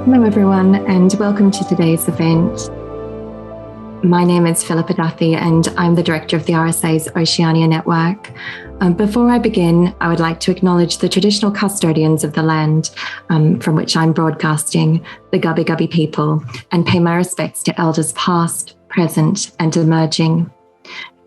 Hello everyone and welcome to today's event. My name is Philippa Duthie and I'm the director of the RSA's Oceania Network. Before I begin, I would like to acknowledge the traditional custodians of the land from which I'm broadcasting, the Gubbi Gubbi people, and pay my respects to elders past, present, and emerging.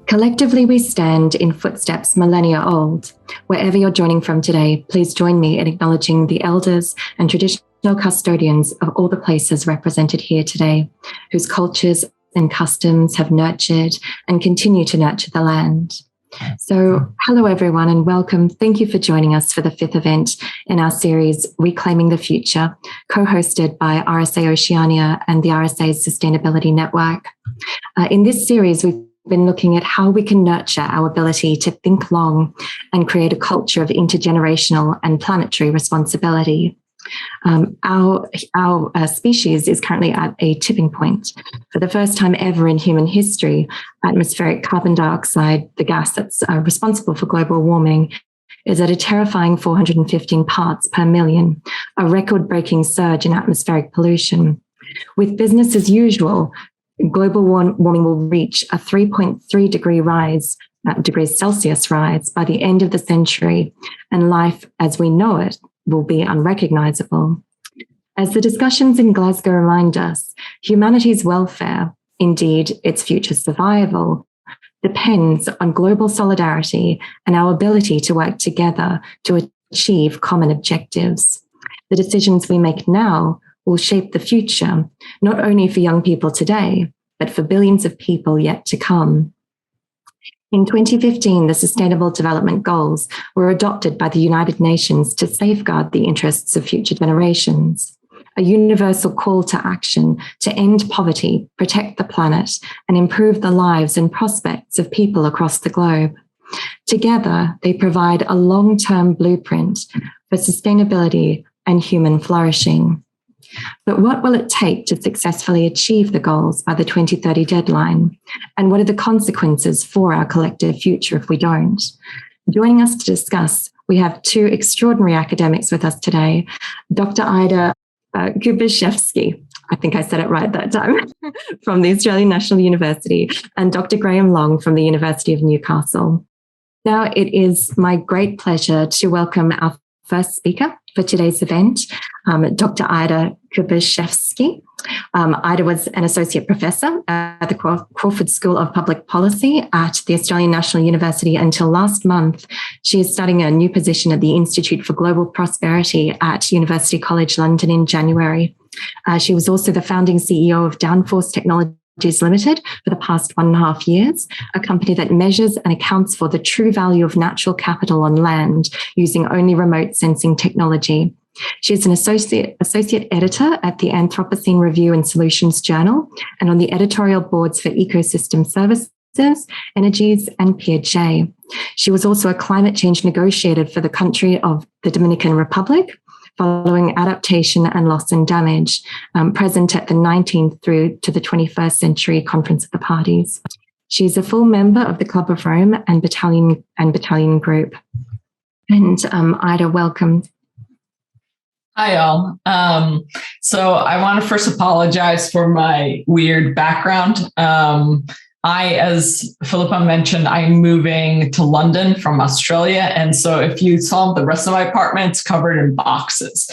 Collectively, we stand in footsteps millennia old. Wherever you're joining from today, please join me in acknowledging the elders and traditional custodians of all the places represented here today, whose cultures and customs have nurtured and continue to nurture the land. So, hello everyone and welcome. Thank you for joining us for the fifth event in our series, Reclaiming the Future, co-hosted by RSA Oceania and the RSA's Sustainability Network. In this series, we've been looking at how we can nurture our ability to think long and create a culture of intergenerational and planetary responsibility. Our species is currently at a tipping point. For the first time ever in human history, atmospheric carbon dioxide, the gas that's responsible for global warming, is at a terrifying 415 parts per million, a record-breaking surge in atmospheric pollution. With business as usual, global warming will reach a 3.3 degrees Celsius rise by the end of the century, and life as we know it will be unrecognizable. As the discussions in Glasgow remind us, humanity's welfare, indeed its future survival, depends on global solidarity and our ability to work together to achieve common objectives. The decisions we make now will shape the future, not only for young people today, but for billions of people yet to come. In 2015, the Sustainable Development Goals were adopted by the United Nations to safeguard the interests of future generations, a universal call to action to end poverty, protect the planet, and improve the lives and prospects of people across the globe. Together, they provide a long-term blueprint for sustainability and human flourishing. But what will it take to successfully achieve the goals by the 2030 deadline? And what are the consequences for our collective future if we don't? Joining us to discuss, we have two extraordinary academics with us today, Dr. Ida Kubiszewski, I think I said it right that time, from the Australian National University, and Dr. Graham Long from the University of Newcastle. Now it is my great pleasure to welcome our first speaker for today's event, Dr. Ida Kubiszewski. Ida was an associate professor at the Crawford School of Public Policy at the Australian National University until last month. She is starting a new position at the Institute for Global Prosperity at University College London in January. She was also the founding CEO of Downforce Technologies Limited for the past 1.5 years, a company that measures and accounts for the true value of natural capital on land using only remote sensing technology. She's an associate editor at the Anthropocene Review and Solutions Journal and on the editorial boards for Ecosystem Services, Energies, and Piaget. She was also a climate change negotiator for the country of the Dominican Republic, following adaptation and loss and damage, present at the 19th through to the 21st Century Conference of the Parties. She's a full member of the Club of Rome and Battalion Group. And Ida, welcome. Hi, all. So I want to first apologize for my weird background. As Philippa mentioned, I'm moving to London from Australia. And so if you saw the rest of my apartment, it's covered in boxes.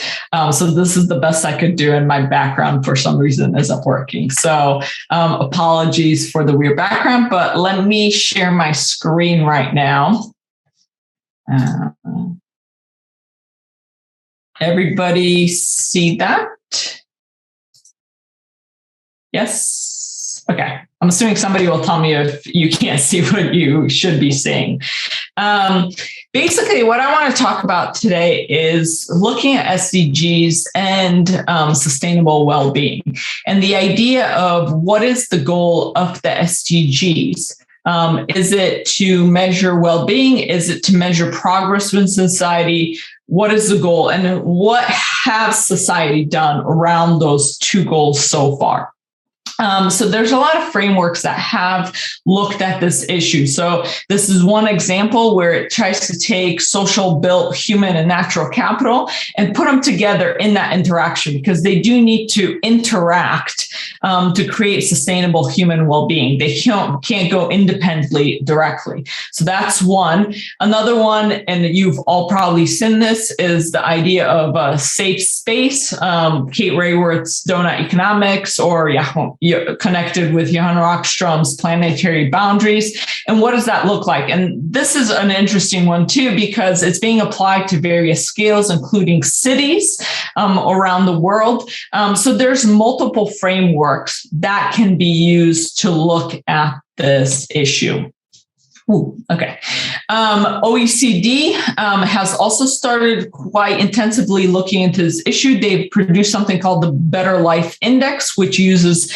So this is the best I could do, and my background for some reason isn't working. So apologies for the weird background, but let me share my screen right now. Everybody see that? Yes? Okay. I'm assuming somebody will tell me if you can't see what you should be seeing. Basically, what I want to talk about today is looking at SDGs and sustainable well-being, and the idea of what is the goal of the SDGs. Is it to measure well-being? Is it to measure progress in society? What is the goal? And what has society done around those two goals so far? So there's a lot of frameworks that have looked at this issue. So this is one example where it tries to take social, built, human, and natural capital and put them together in that interaction, because they do need to interact to create sustainable human well-being. They can't go independently directly. So that's one. Another one, and you've all probably seen this, is the idea of a safe space. Kate Raworth's Donut Economics, or connected with Johan Rockström's Planetary Boundaries. And what does that look like? And this is an interesting one too, because it's being applied to various scales, including cities around the world. So there's multiple frameworks that can be used to look at this issue. Ooh, okay. OECD has also started quite intensively looking into this issue. They've produced something called the Better Life Index, which uses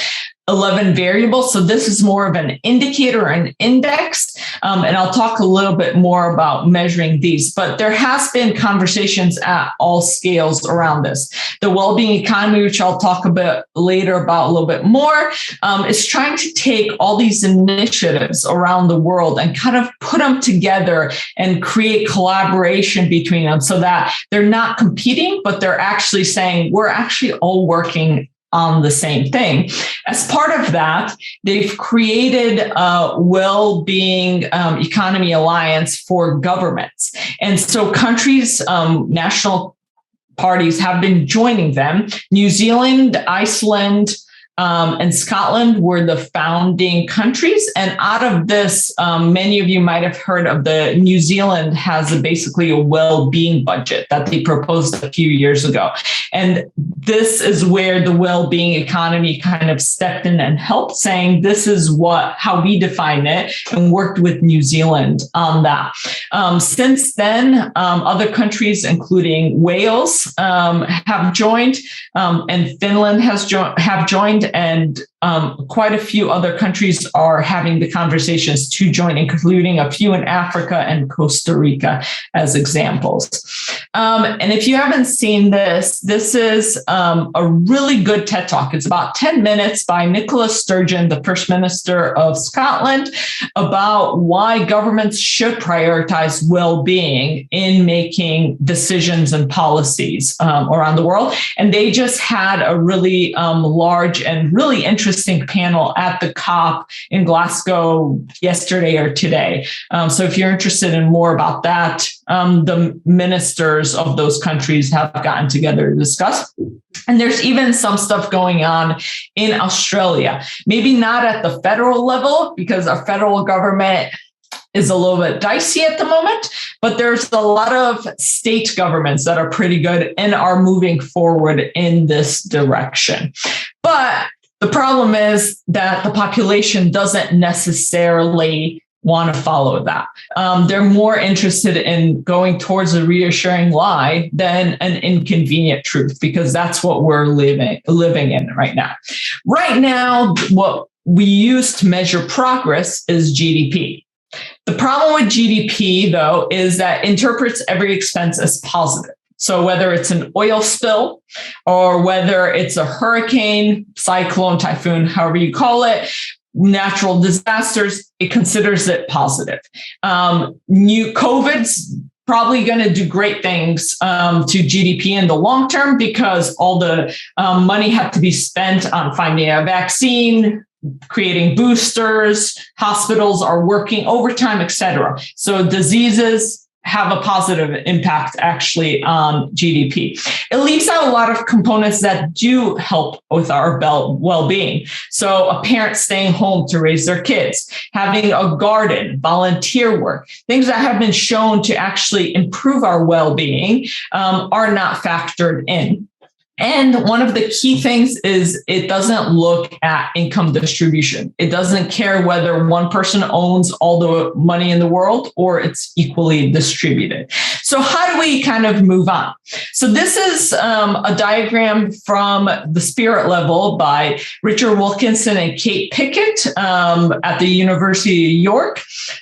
11 variables. So this is more of an indicator, an index. And I'll talk a little bit more about measuring these, but there has been conversations at all scales around this. The WellBeing economy, which I'll talk a bit later about a little bit more, is trying to take all these initiatives around the world and kind of put them together and create collaboration between them so that they're not competing, but they're actually saying, we're actually all working on the same thing. As part of that, they've created a well-being economy alliance for governments. And so countries, national parties have been joining them. New Zealand, Iceland, and Scotland were the founding countries. And out of this, many of you might have heard of New Zealand has basically a well-being budget that they proposed a few years ago. And this is where the well-being economy kind of stepped in and helped, saying this is how we define it, and worked with New Zealand on that. Since then, other countries, including Wales, have joined, and Finland have joined, and quite a few other countries are having the conversations to join, including a few in Africa and Costa Rica as examples. And if you haven't seen this is a really good TED Talk. It's about 10 minutes by Nicola Sturgeon, the First Minister of Scotland, about why governments should prioritize well-being in making decisions and policies around the world. And they just had a really large and really interesting panel at the COP in Glasgow yesterday or today. So if you're interested in more about that, the ministers of those countries have gotten together to discuss. And there's even some stuff going on in Australia, maybe not at the federal level, because our federal government is a little bit dicey at the moment, but there's a lot of state governments that are pretty good and are moving forward in this direction. But the problem is that the population doesn't necessarily want to follow that. They're more interested in going towards a reassuring lie than an inconvenient truth, because that's what we're living in right now. Right now, what we use to measure progress is GDP. The problem with GDP, though, is that it interprets every expense as positive. So whether it's an oil spill or whether it's a hurricane, cyclone, typhoon, however you call it, natural disasters, it considers it positive. New COVID's probably going to do great things to GDP in the long term, because all the money had to be spent on finding a vaccine, creating boosters, hospitals are working overtime, et cetera. So diseases have a positive impact actually on GDP. It leaves out a lot of components that do help with our well-being. So a parent staying home to raise their kids, having a garden, volunteer work, things that have been shown to actually improve our well-being are not factored in. And one of the key things is it doesn't look at income distribution. It doesn't care whether one person owns all the money in the world or it's equally distributed. So how do we kind of move on? So this is a diagram from The Spirit Level by Richard Wilkinson and Kate Pickett at the University of York.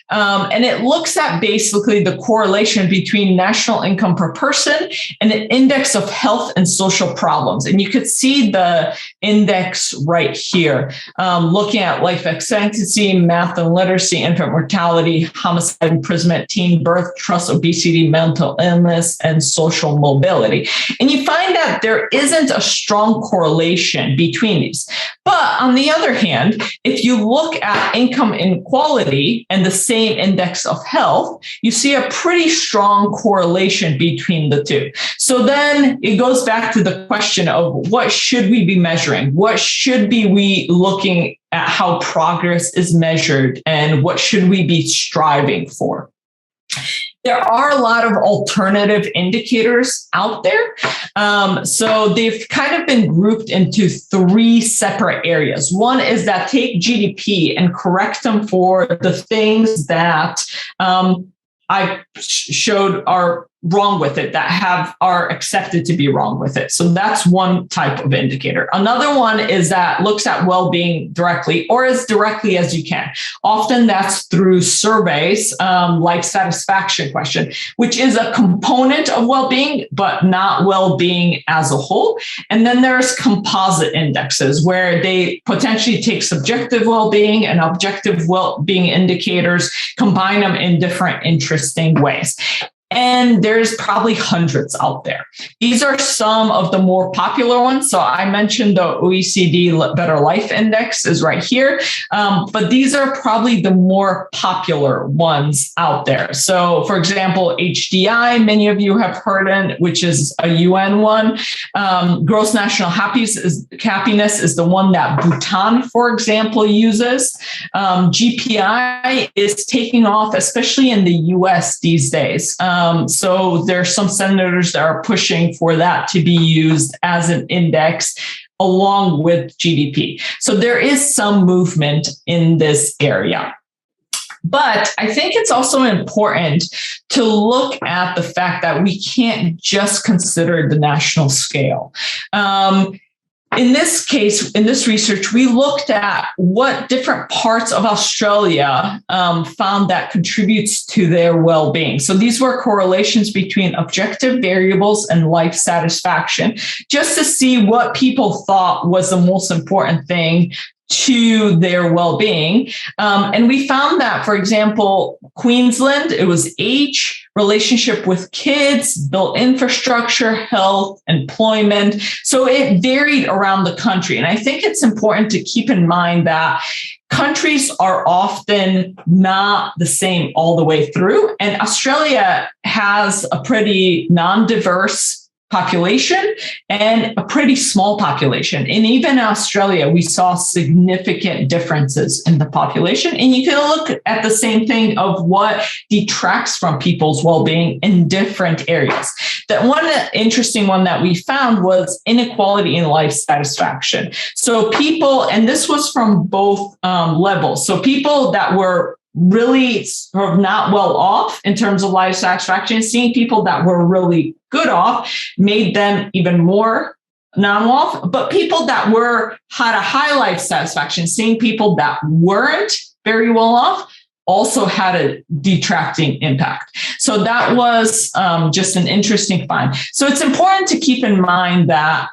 And it looks at basically the correlation between national income per person and an index of health and social problems. And you could see the index right here, looking at life expectancy, math and literacy, infant mortality, homicide, imprisonment, teen birth, trust, obesity, mental illness, and social mobility. And you find that there isn't a strong correlation between these. But on the other hand, if you look at income inequality and the same index of health, you see a pretty strong correlation between the two. So then it goes back to the question of what should we be measuring? What should we looking at how progress is measured, and what should we be striving for? There are a lot of alternative indicators out there. So they've kind of been grouped into three separate areas. One is that take GDP and correct them for the things that I showed are wrong with it, that are accepted to be wrong with it. So that's one type of indicator. Another one is that looks at well-being directly, or as directly as you can. Often that's through surveys, life satisfaction question, which is a component of well-being, but not well-being as a whole. And then there's composite indexes, where they potentially take subjective well-being and objective well-being indicators, combine them in different interesting ways. And there's probably hundreds out there. These are some of the more popular ones. So I mentioned the OECD Better Life Index is right here. But these are probably the more popular ones out there. So for example, HDI, many of you have heard it, which is a UN one. Gross national happiness is the one that Bhutan, for example, uses. GPI is taking off, especially in the US these days. So there are some senators that are pushing for that to be used as an index along with GDP. So there is some movement in this area. But I think it's also important to look at the fact that we can't just consider the national scale. In this case, in this research, we looked at what different parts of Australia found that contributes to their well-being. So these were correlations between objective variables and life satisfaction, just to see what people thought was the most important thing to their well-being. And we found that, for example, Queensland, it was age, relationship with kids, built infrastructure, health, employment. So it varied around the country. And I think it's important to keep in mind that countries are often not the same all the way through. And Australia has a pretty non-diverse population and a pretty small population. And even in Australia, we saw significant differences in the population. And you can look at the same thing of what detracts from people's well-being in different areas. That one interesting one that we found was inequality in life satisfaction. So people, and this was from both levels. So people that were really sort of not well off in terms of life satisfaction, seeing people that were really good off made them even more non-off. But people that had a high life satisfaction, seeing people that weren't very well off, also had a detracting impact. So that was just an interesting find. So it's important to keep in mind that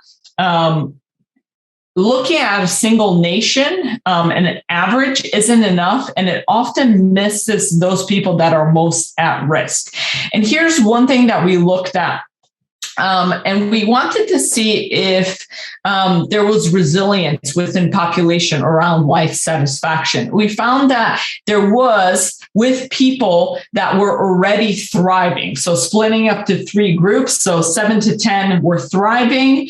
looking at a single nation and an average isn't enough, and it often misses those people that are most at risk. And here's one thing that we looked at. And we wanted to see if there was resilience within population around life satisfaction. We found that there was with people that were already thriving. So splitting up to three groups. So 7 to 10 were thriving,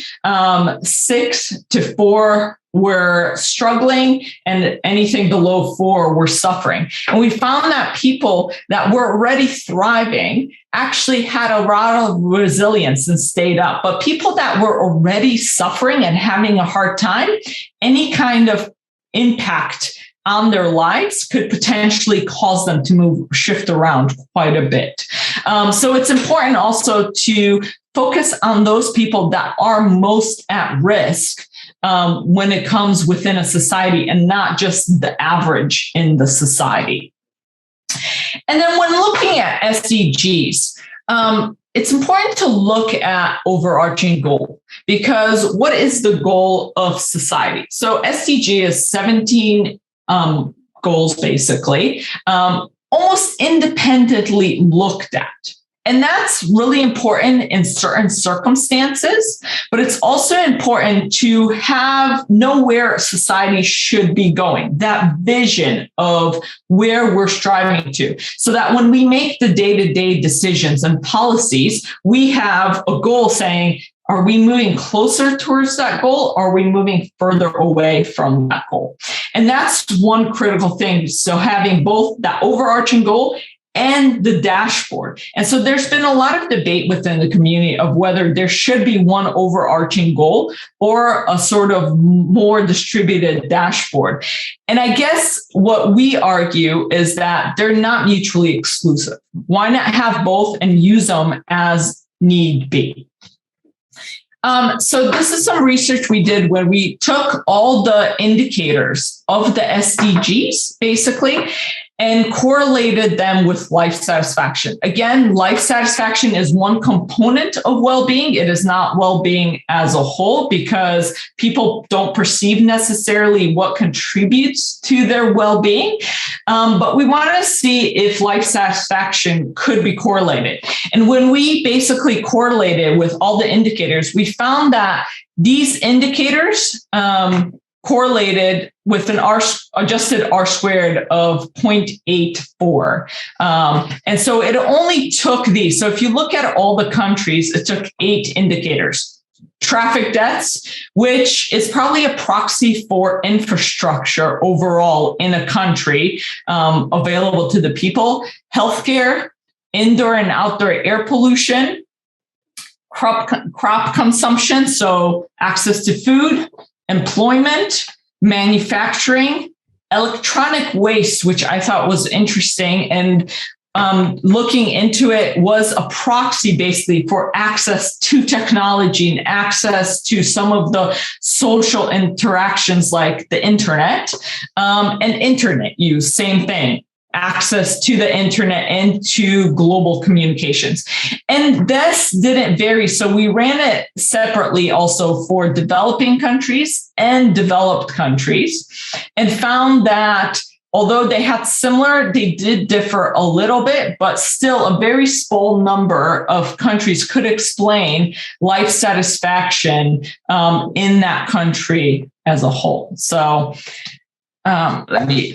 6 to 4 were struggling, and anything below 4 were suffering. And we found that people that were already thriving actually had a lot of resilience and stayed up. But people that were already suffering and having a hard time, any kind of impact on their lives could potentially cause them to shift around quite a bit. So it's important also to focus on those people that are most at risk when it comes within a society, and not just the average in the society. And then when looking at SDGs, it's important to look at overarching goal, because what is the goal of society? So SDG is 17 goals, basically, almost independently looked at. And that's really important in certain circumstances, but it's also important to know where society should be going, that vision of where we're striving to, so that when we make the day-to-day decisions and policies, we have a goal saying, are we moving closer towards that goal? Or are we moving further away from that goal? And that's one critical thing. So having both that overarching goal and the dashboard. And so there's been a lot of debate within the community of whether there should be one overarching goal or a sort of more distributed dashboard. And I guess what we argue is that they're not mutually exclusive. Why not have both and use them as need be? So this is some research we did when we took all the indicators of the SDGs, basically, and correlated them with life satisfaction. Again, life satisfaction is one component of well-being. It is not well-being as a whole, because people don't perceive necessarily what contributes to their well-being. But we want to see if life satisfaction could be correlated. And when we basically correlated with all the indicators, we found that these indicators correlated with an adjusted R squared of 0.84. And so it only took these. So if you look at all the countries, it took 8 indicators. Traffic deaths, which is probably a proxy for infrastructure overall in a country available to the people. Healthcare, indoor and outdoor air pollution, crop consumption, so access to food, employment, manufacturing, electronic waste, which I thought was interesting. And looking into it was a proxy basically for access to technology and access to some of the social interactions like the internet, and internet use, same thing. Access to the internet and to global communications. And this didn't vary. So we ran it separately also for developing countries and developed countries, and found that although they had similar, they did differ a little bit, but still a very small number of countries could explain life satisfaction in that country as a whole. So okay.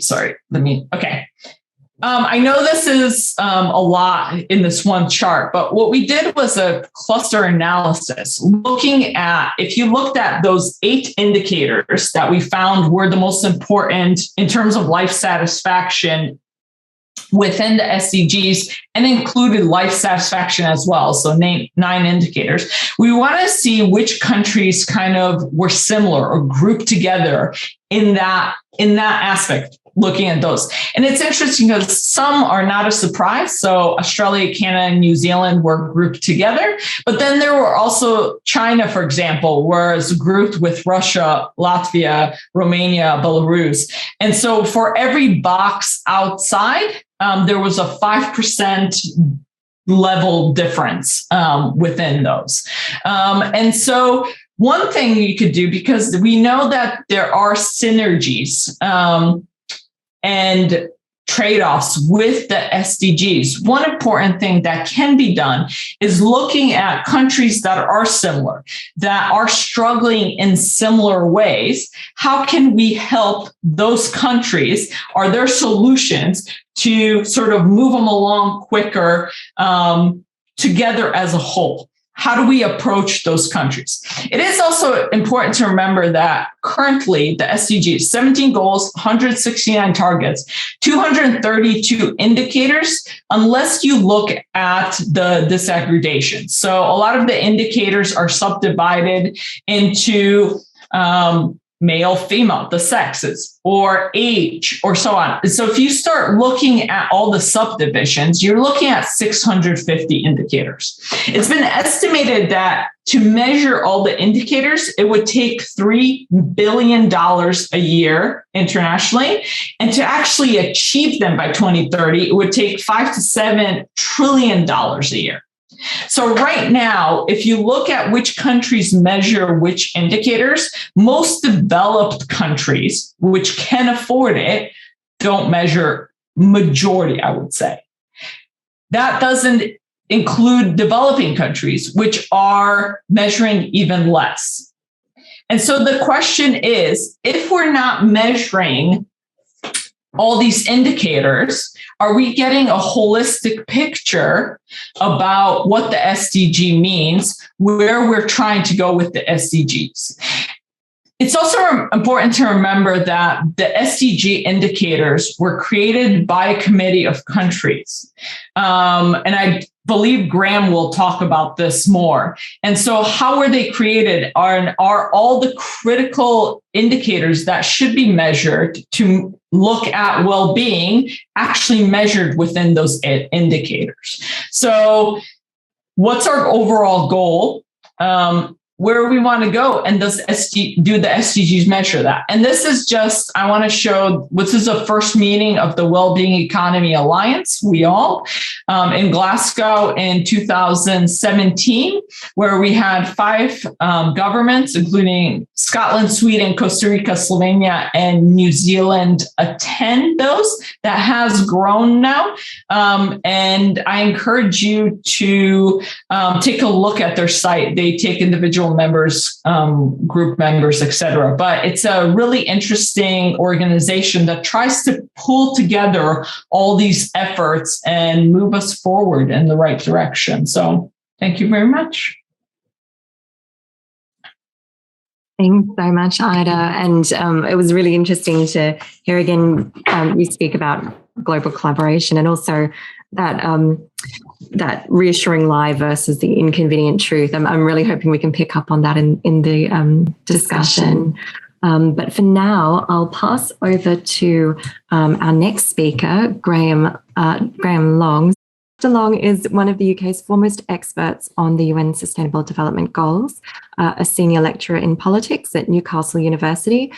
I know this is a lot in this one chart, but what we did was a cluster analysis looking at, if you looked at those 8 indicators that we found were the most important in terms of life satisfaction within the SDGs, and included life satisfaction as well. So 9 indicators. We want to see which countries kind of were similar or grouped together in that aspect, looking at those. And it's interesting because some are not a surprise. So Australia, Canada, and New Zealand were grouped together. But then there were also China, for example, was grouped with Russia, Latvia, Romania, Belarus. And so for every box outside, there was a 5% level difference within those. And so one thing you could do, because we know that there are synergies and trade-offs with the SDGs. One important thing that can be done is looking at countries that are similar, that are struggling in similar ways. How can we help those countries? Are there solutions to sort of move them along quicker together as a whole? How do we approach those countries? It is also important to remember that currently the SDGs, 17 goals, 169 targets, 232 indicators, unless you look at the disaggregation. So a lot of the indicators are subdivided into male, female, the sexes, or age, or so on. So if you start looking at all the subdivisions, you're looking at 650 indicators. It's been estimated that to measure all the indicators, it would take $3 billion a year internationally. And to actually achieve them by 2030, it would take $5 to $7 trillion a year. So right now, if you look at which countries measure which indicators, most developed countries, which can afford it, don't measure majority, I would say. That doesn't include developing countries, which are measuring even less. And so the question is, if we're not measuring all these indicators, are we getting a holistic picture about what the SDG means, where we're trying to go with the SDGs? It's also important to remember that the SDG indicators were created by a committee of countries. And I believe Graham will talk about this more. And so how were they created? Are all the critical indicators that should be measured to look at well-being actually measured within those indicators? So what's our overall goal? Where we want to go, and do the SDGs measure that? And this is just, I want to show, this is the first meeting of the Wellbeing Economy Alliance, in Glasgow in 2017, where we had 5 governments, including Scotland, Sweden, Costa Rica, Slovenia, and New Zealand, attend those. That has grown now. And I encourage you to take a look at their site. They take individual members, group members, etc. But it's a really interesting organization that tries to pull together all these efforts and move us forward in the right direction. So thank you very much. Thanks so much, Ida. And it was really interesting to hear again you speak about global collaboration and also that reassuring lie versus the inconvenient truth. I'm really hoping we can pick up on that in the discussion. But for now, I'll pass over to our next speaker, Graham Long. Dr. Long is one of the UK's foremost experts on the UN Sustainable Development Goals, a senior lecturer in politics at Newcastle University.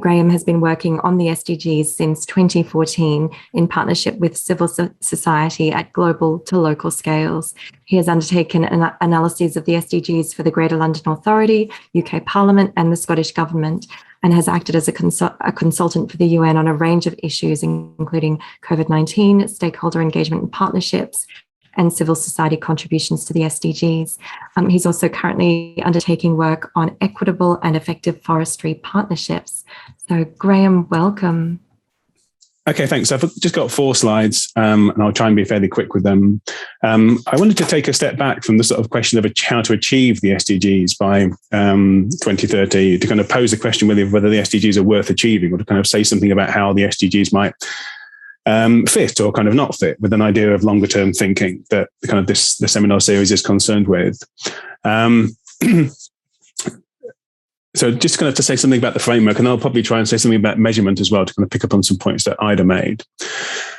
Graham has been working on the SDGs since 2014 in partnership with civil society at global to local scales. He has undertaken analyses of the SDGs for the Greater London Authority, UK Parliament, and the Scottish Government, and has acted as a consultant for the UN on a range of issues, including COVID-19, stakeholder engagement and partnerships, and civil society contributions to the SDGs. He's also currently undertaking work on equitable and effective forestry partnerships. So, Graham, welcome. Okay, thanks. So I've just got 4 slides, and I'll try and be fairly quick with them. I wanted to take a step back from the sort of question of how to achieve the SDGs by 2030 to kind of pose the question whether the SDGs are worth achieving, or to kind of say something about how the SDGs might fit or kind of not fit with an idea of longer term thinking that kind of the seminar series is concerned with. So just kind of to say something about the framework, and I'll probably try and say something about measurement as well to kind of pick up on some points that Ida made.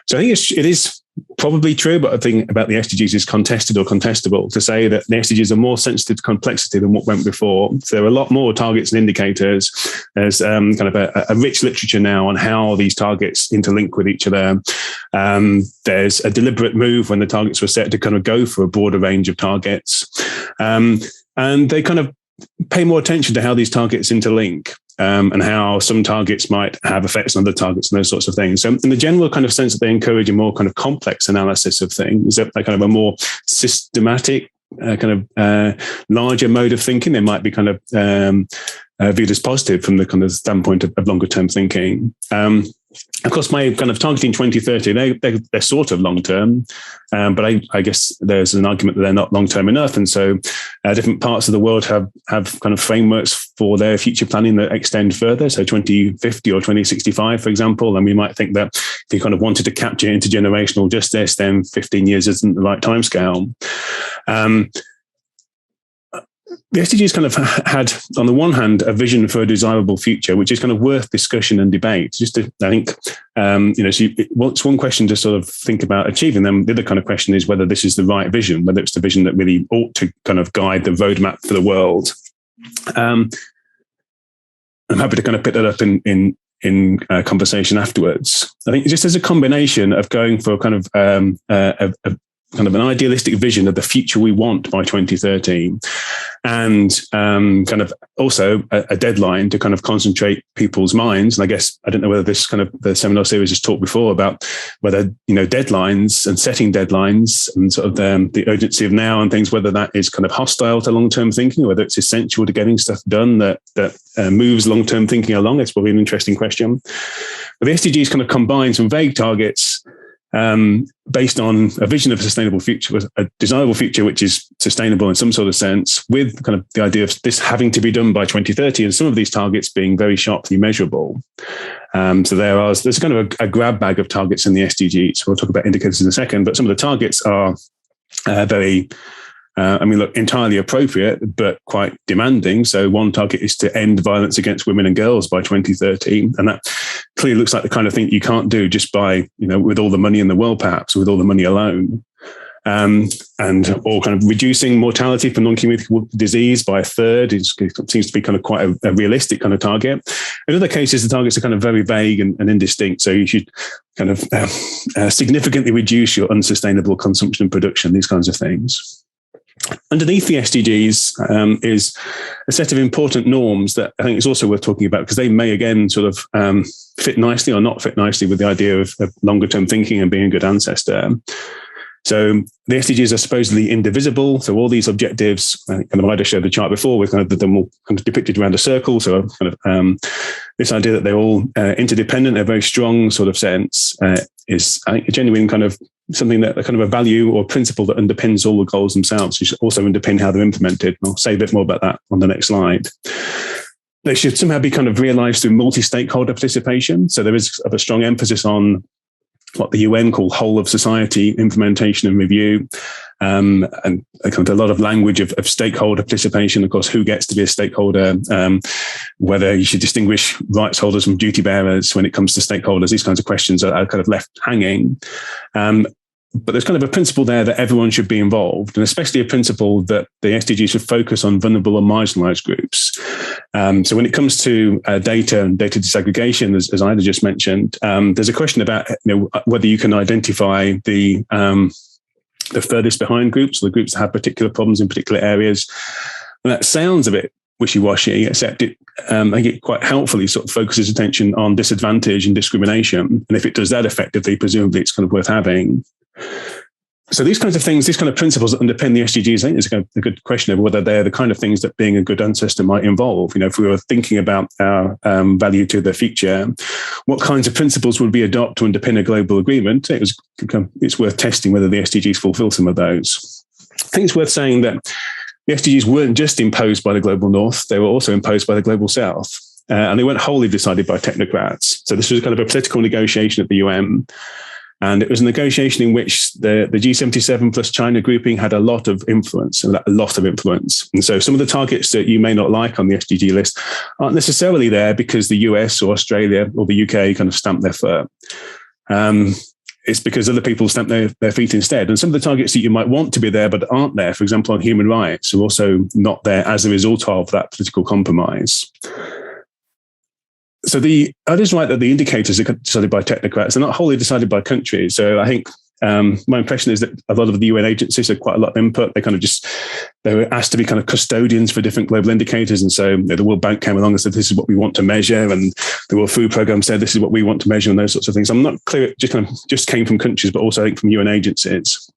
So I think it is probably true, but I think about the SDGs is contested or contestable to say that the SDGs are more sensitive to complexity than what went before. So there are a lot more targets and indicators. There's kind of a rich literature now on how these targets interlink with each other. There's a deliberate move when the targets were set to kind of go for a broader range of targets. And they kind of pay more attention to how these targets interlink and how some targets might have effects on other targets and those sorts of things. So in the general kind of sense that they encourage a more kind of complex analysis of things, that kind of a more systematic larger mode of thinking, they might be kind of viewed as positive from the kind of standpoint of longer term thinking. Of course, my kind of targeting 2030, they're sort of long term, but I guess there's an argument that they're not long term enough. And so different parts of the world have kind of frameworks for their future planning that extend further. So 2050 or 2065, for example. And we might think that if you kind of wanted to capture intergenerational justice, then 15 years isn't the right timescale. The SDGs kind of had, on the one hand, a vision for a desirable future, which is kind of worth discussion and debate. Just to, I think, so it's one question to sort of think about achieving them. The other kind of question is whether this is the right vision, whether it's the vision that really ought to kind of guide the roadmap for the world. I'm happy to kind of pick that up in conversation afterwards. I think just as a combination of going for kind of kind of an idealistic vision of the future we want by 2030, and kind of also a deadline to kind of concentrate people's minds. And I guess, I don't know whether this kind of the seminar series has talked before about whether, deadlines and setting deadlines and sort of the urgency of now and things, whether that is kind of hostile to long-term thinking, or whether it's essential to getting stuff done that moves long-term thinking along. It's probably an interesting question. But the SDGs kind of combine some vague targets based on a vision of a sustainable future, a desirable future which is sustainable in some sort of sense, with kind of the idea of this having to be done by 2030, and some of these targets being very sharply measurable. So there's kind of a grab bag of targets in the SDGs. We'll talk about indicators in a second, but some of the targets are very entirely appropriate, but quite demanding. So one target is to end violence against women and girls by 2030. And that clearly looks like the kind of thing you can't do just by, with all the money in the world, perhaps, with all the money alone. Or kind of reducing mortality for non-communicable disease by a third. It seems to be kind of quite a realistic kind of target. In other cases, the targets are kind of very vague and indistinct. So you should kind of significantly reduce your unsustainable consumption and production, these kinds of things. Underneath the SDGs is a set of important norms that I think is also worth talking about, because they may again sort of fit nicely or not fit nicely with the idea of longer term thinking and being a good ancestor. So the SDGs are supposedly indivisible. So all these objectives, I think kind of Ida showed the chart before, with kind of them all kind of depicted around a circle. So kind of this idea that they're all interdependent, a very strong sort of sense, is I think a genuine kind of something that kind of a value or principle that underpins all the goals themselves, which also underpin how they're implemented. And I'll say a bit more about that on the next slide. They should somehow be kind of realized through multi-stakeholder participation. So there is a strong emphasis on what the UN call whole of society implementation and review, and kind of a lot of language of stakeholder participation. Of course, who gets to be a stakeholder, whether you should distinguish rights holders from duty bearers when it comes to stakeholders. These kinds of questions are kind of left hanging. But there's kind of a principle there that everyone should be involved, and especially a principle that the SDGs should focus on vulnerable and marginalized groups. So when it comes to data and data disaggregation, as Ida just mentioned, there's a question about whether you can identify the furthest behind groups, or the groups that have particular problems in particular areas. And that sounds a bit wishy-washy, except I think it quite helpfully sort of focuses attention on disadvantage and discrimination. And if it does that effectively, presumably it's kind of worth having. So these kinds of things, these kind of principles that underpin the SDGs, I think is a good question of whether they're the kind of things that being a good ancestor might involve. If we were thinking about our value to the future, what kinds of principles would we adopt to underpin a global agreement? It's worth testing whether the SDGs fulfill some of those. I think it's worth saying that the SDGs weren't just imposed by the global north, they were also imposed by the global south. And they weren't wholly decided by technocrats. So this was kind of a political negotiation at the UN. And it was a negotiation in which the G77 plus China grouping had a lot of influence. And so some of the targets that you may not like on the SDG list aren't necessarily there because the US or Australia or the UK kind of stamped their foot. It's because other people stamp their feet instead. And some of the targets that you might want to be there but aren't there, for example, on human rights, are also not there as a result of that political compromise. So that is right that the indicators are decided by technocrats. They're not wholly decided by countries. So I think my impression is that a lot of the UN agencies had quite a lot of input. They were asked to be kind of custodians for different global indicators. And so the World Bank came along and said, this is what we want to measure. And the World Food Programme said, this is what we want to measure, and those sorts of things. I'm not clear, it just came from countries, but also I think from UN agencies.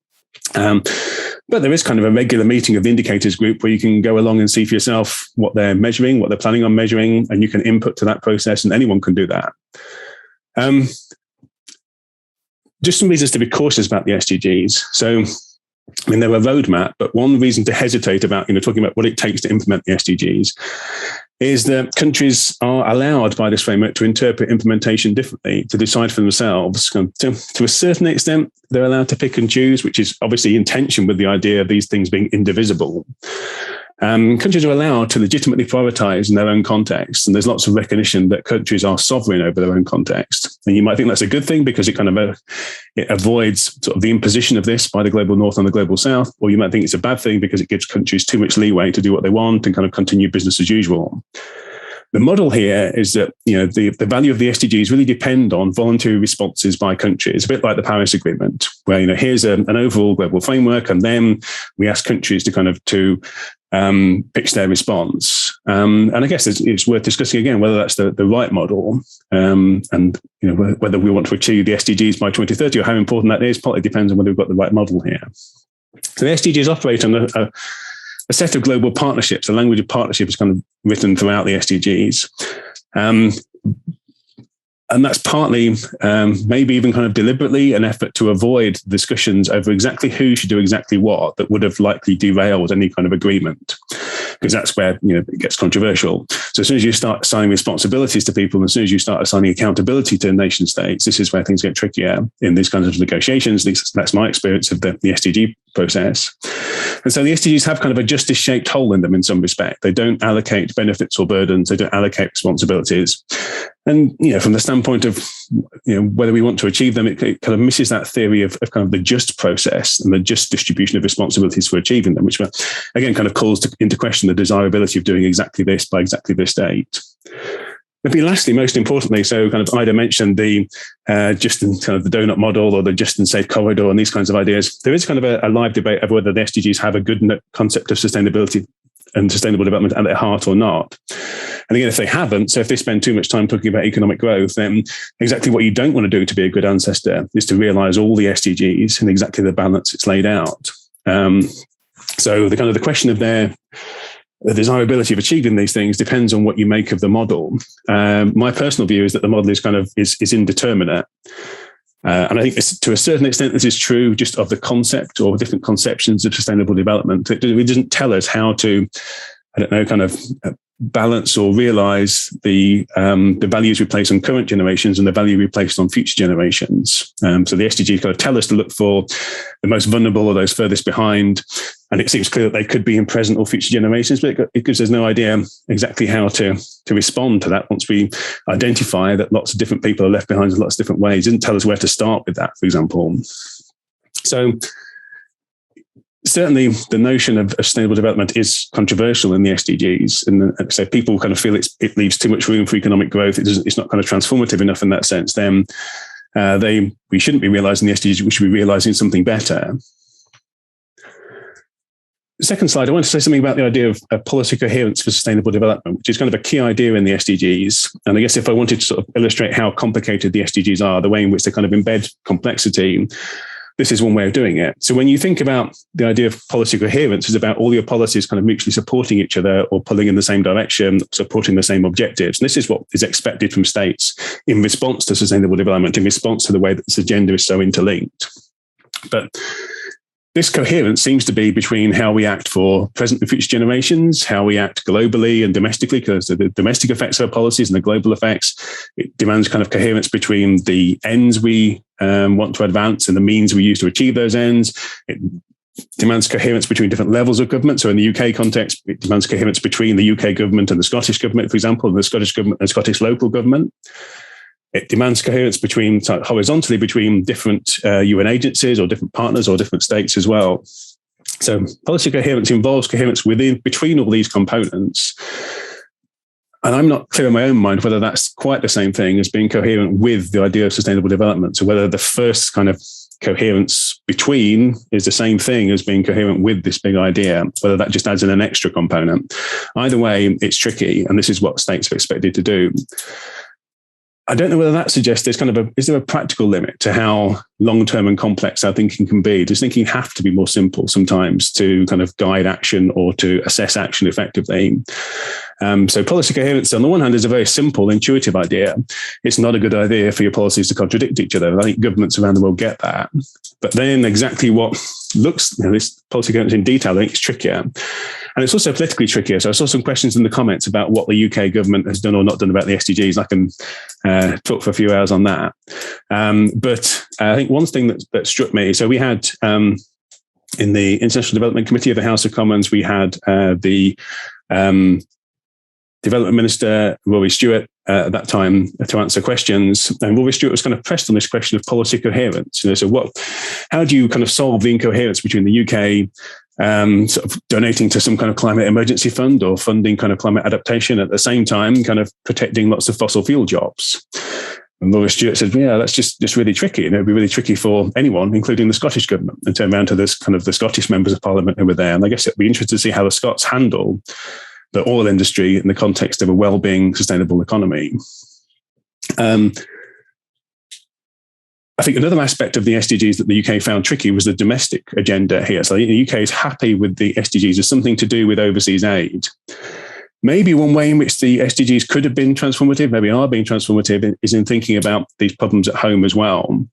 But there is kind of a regular meeting of the indicators group where you can go along and see for yourself what they're measuring, what they're planning on measuring, and you can input to that process, and anyone can do that. Just some reasons to be cautious about the SDGs. So, they're a roadmap, but one reason to hesitate about, talking about what it takes to implement the SDGs is that countries are allowed by this framework to interpret implementation differently, to decide for themselves. To a certain extent, they're allowed to pick and choose, which is obviously in tension with the idea of these things being indivisible. Countries are allowed to legitimately prioritize in their own context, and there's lots of recognition that countries are sovereign over their own context. And you might think that's a good thing because it kind of it avoids sort of the imposition of this by the global north and the global south, or you might think it's a bad thing because it gives countries too much leeway to do what they want and kind of continue business as usual. The model here is that, the value of the SDGs really depend on voluntary responses by countries. It's a bit like the Paris Agreement, where, here's an overall global framework, and then we ask countries to pitch their response. And I guess it's worth discussing again whether that's the right model, and whether we want to achieve the SDGs by 2030 or how important that is. Partly depends on whether we've got the right model here. So the SDGs operate on a set of global partnerships. The language of partnership is kind of written throughout the SDGs. And that's partly, maybe even kind of deliberately, an effort to avoid discussions over exactly who should do exactly what that would have likely derailed any kind of agreement, because that's where it gets controversial. So as soon as you start assigning responsibilities to people, and as soon as you start assigning accountability to nation states, this is where things get trickier in these kinds of negotiations. At least that's my experience of the SDG process. And so the SDGs have kind of a justice-shaped hole in them in some respect. They don't allocate benefits or burdens. They don't allocate responsibilities. And, from the standpoint of, whether we want to achieve them, it kind of misses that theory of kind of the just process and the just distribution of responsibilities for achieving them, which again kind of calls into question the desirability of doing exactly this by exactly this date. Maybe lastly, most importantly, so kind of Ida mentioned the just in kind of the donut model or the just and safe corridor and these kinds of ideas. There is kind of a live debate of whether the SDGs have a good concept of sustainability and sustainable development at their heart or not. And again, if they haven't, so if they spend too much time talking about economic growth, then exactly what you don't want to do to be a good ancestor is to realize all the SDGs and exactly the balance it's laid out. So the question of the desirability of achieving these things depends on what you make of the model. My personal view is that the model is indeterminate. And I think to a certain extent, this is true just of the concept or different conceptions of sustainable development. It doesn't tell us how to, balance or realize the values we place on current generations and the value we place on future generations. So the SDGs kind of tell us to look for the most vulnerable or those furthest behind. And it seems clear that they could be in present or future generations, but it gives us no idea exactly how to respond to that once we identify that lots of different people are left behind in lots of different ways. It doesn't tell us where to start with that, for example. So certainly the notion of sustainable development is controversial in the SDGs. And so people kind of feel it leaves too much room for economic growth. It's not kind of transformative enough in that sense. Then we shouldn't be realizing the SDGs, we should be realizing something better. Second slide, I want to say something about the idea of policy coherence for sustainable development, which is kind of a key idea in the SDGs. And I guess if I wanted to sort of illustrate how complicated the SDGs are, the way in which they kind of embed complexity, this is one way of doing it. So when you think about the idea of policy coherence, it's about all your policies kind of mutually supporting each other or pulling in the same direction, supporting the same objectives. And this is what is expected from states in response to sustainable development, in response to the way that this agenda is so interlinked. But this coherence seems to be between how we act for present and future generations, how we act globally and domestically, because the domestic effects of our policies and the global effects. It demands kind of coherence between the ends we want to advance and the means we use to achieve those ends. It demands coherence between different levels of government. So in the UK context, it demands coherence between the UK government and the Scottish government, for example, and the Scottish government and Scottish local government. It demands coherence horizontally between different UN agencies or different partners or different states as well. So policy coherence involves coherence between all these components. And I'm not clear in my own mind whether that's quite the same thing as being coherent with the idea of sustainable development. So whether the first kind of coherence between is the same thing as being coherent with this big idea, whether that just adds in an extra component. Either way, it's tricky. And this is what states are expected to do. I don't know whether that suggests there's kind of is there a practical limit to how long-term and complex our thinking can be? Does thinking have to be more simple sometimes to kind of guide action or to assess action effectively? So policy coherence, on the one hand, is a very simple, intuitive idea. It's not a good idea for your policies to contradict each other. I think governments around the world get that. But then exactly what this policy coherence in detail, I think it's trickier. And it's also politically trickier. So I saw some questions in the comments about what the UK government has done or not done about the SDGs. I can talk for a few hours on that. But I think one thing that struck me, so we had in the International Development Committee of the House of Commons, we had the Development Minister, Rory Stewart, at that time to answer questions. And Rory Stewart was kind of pressed on this question of policy coherence. So how do you kind of solve the incoherence between the UK sort of donating to some kind of climate emergency fund or funding kind of climate adaptation at the same time, kind of protecting lots of fossil fuel jobs. And Laura Stewart said, yeah, that's just really tricky. And it'd be really tricky for anyone, including the Scottish government, and turned around to this kind of the Scottish members of parliament who were there. And I guess it'd be interesting to see how the Scots handle the oil industry in the context of a well-being, sustainable economy. I think another aspect of the SDGs that the UK found tricky was the domestic agenda here. So the UK is happy with the SDGs as something to do with overseas aid. Maybe one way in which the SDGs could have been transformative, maybe are being transformative, is in thinking about these problems at home as well.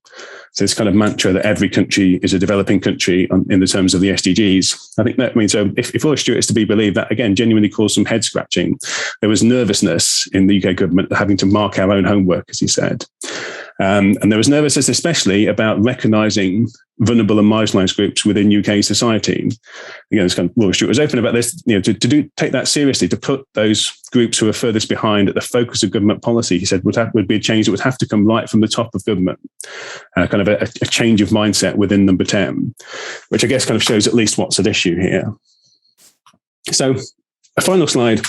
So this kind of mantra that every country is a developing country in the terms of the SDGs. I think that means, so if Laura Stewart is to be believed, that again genuinely caused some head scratching. There was nervousness in the UK government having to mark our own homework, as he said. And there was nervousness especially about recognising vulnerable and marginalised groups within UK society. Again, it's kind of, Laura Stewart was open about this, take that seriously, to put those groups who are furthest behind at the focus of government policy, he said, would be a change that would have to come right from the top of government, kind of a change of mindset within number 10, which I guess kind of shows at least what's at issue here. So a final slide,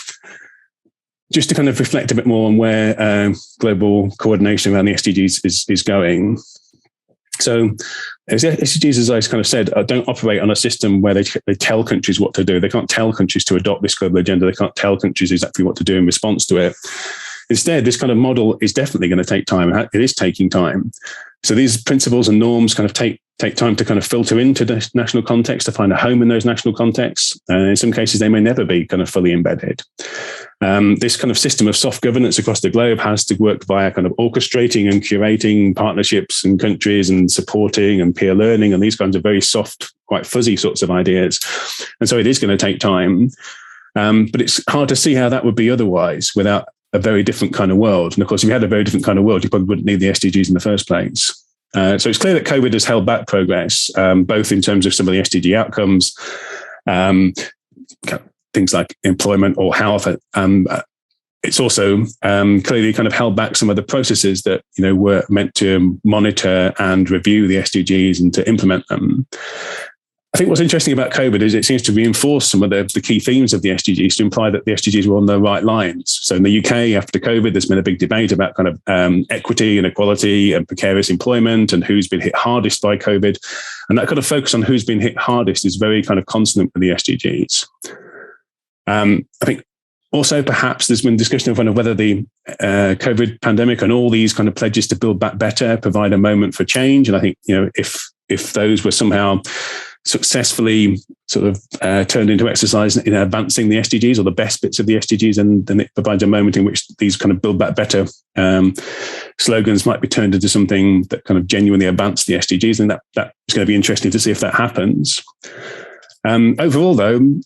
just to kind of reflect a bit more on where global coordination around the SDGs is going. So SDGs, as I kind of said, don't operate on a system where they tell countries what to do. They can't tell countries to adopt this global agenda. They can't tell countries exactly what to do in response to it. Instead, this kind of model is definitely going to take time. It is taking time. So these principles and norms kind of take time to kind of filter into the national context, to find a home in those national contexts. And in some cases, they may never be kind of fully embedded. This kind of system of soft governance across the globe has to work via kind of orchestrating and curating partnerships and countries and supporting and peer learning and these kinds of very soft, quite fuzzy sorts of ideas. And so it is going to take time. But it's hard to see how that would be otherwise without a very different kind of world. And of course, if you had a very different kind of world, you probably wouldn't need the SDGs in the first place. So it's clear that COVID has held back progress, both in terms of some of the SDG outcomes, things like employment or health. It's also clearly kind of held back some of the processes that were meant to monitor and review the SDGs and to implement them. I think what's interesting about COVID is it seems to reinforce some of the key themes of the SDGs, to imply that the SDGs were on the right lines. So in the UK, after COVID, there's been a big debate about kind of equity and equality and precarious employment and who's been hit hardest by COVID. And that kind of focus on who's been hit hardest is very kind of consonant with the SDGs. I think also perhaps there's been discussion of whether the COVID pandemic and all these kind of pledges to build back better provide a moment for change. And I think, if those were somehow successfully sort of turned into exercise in advancing the SDGs or the best bits of the SDGs, and then it provides a moment in which these kind of build back better slogans might be turned into something that kind of genuinely advance the SDGs. And that is going to be interesting to see if that happens. Overall, though,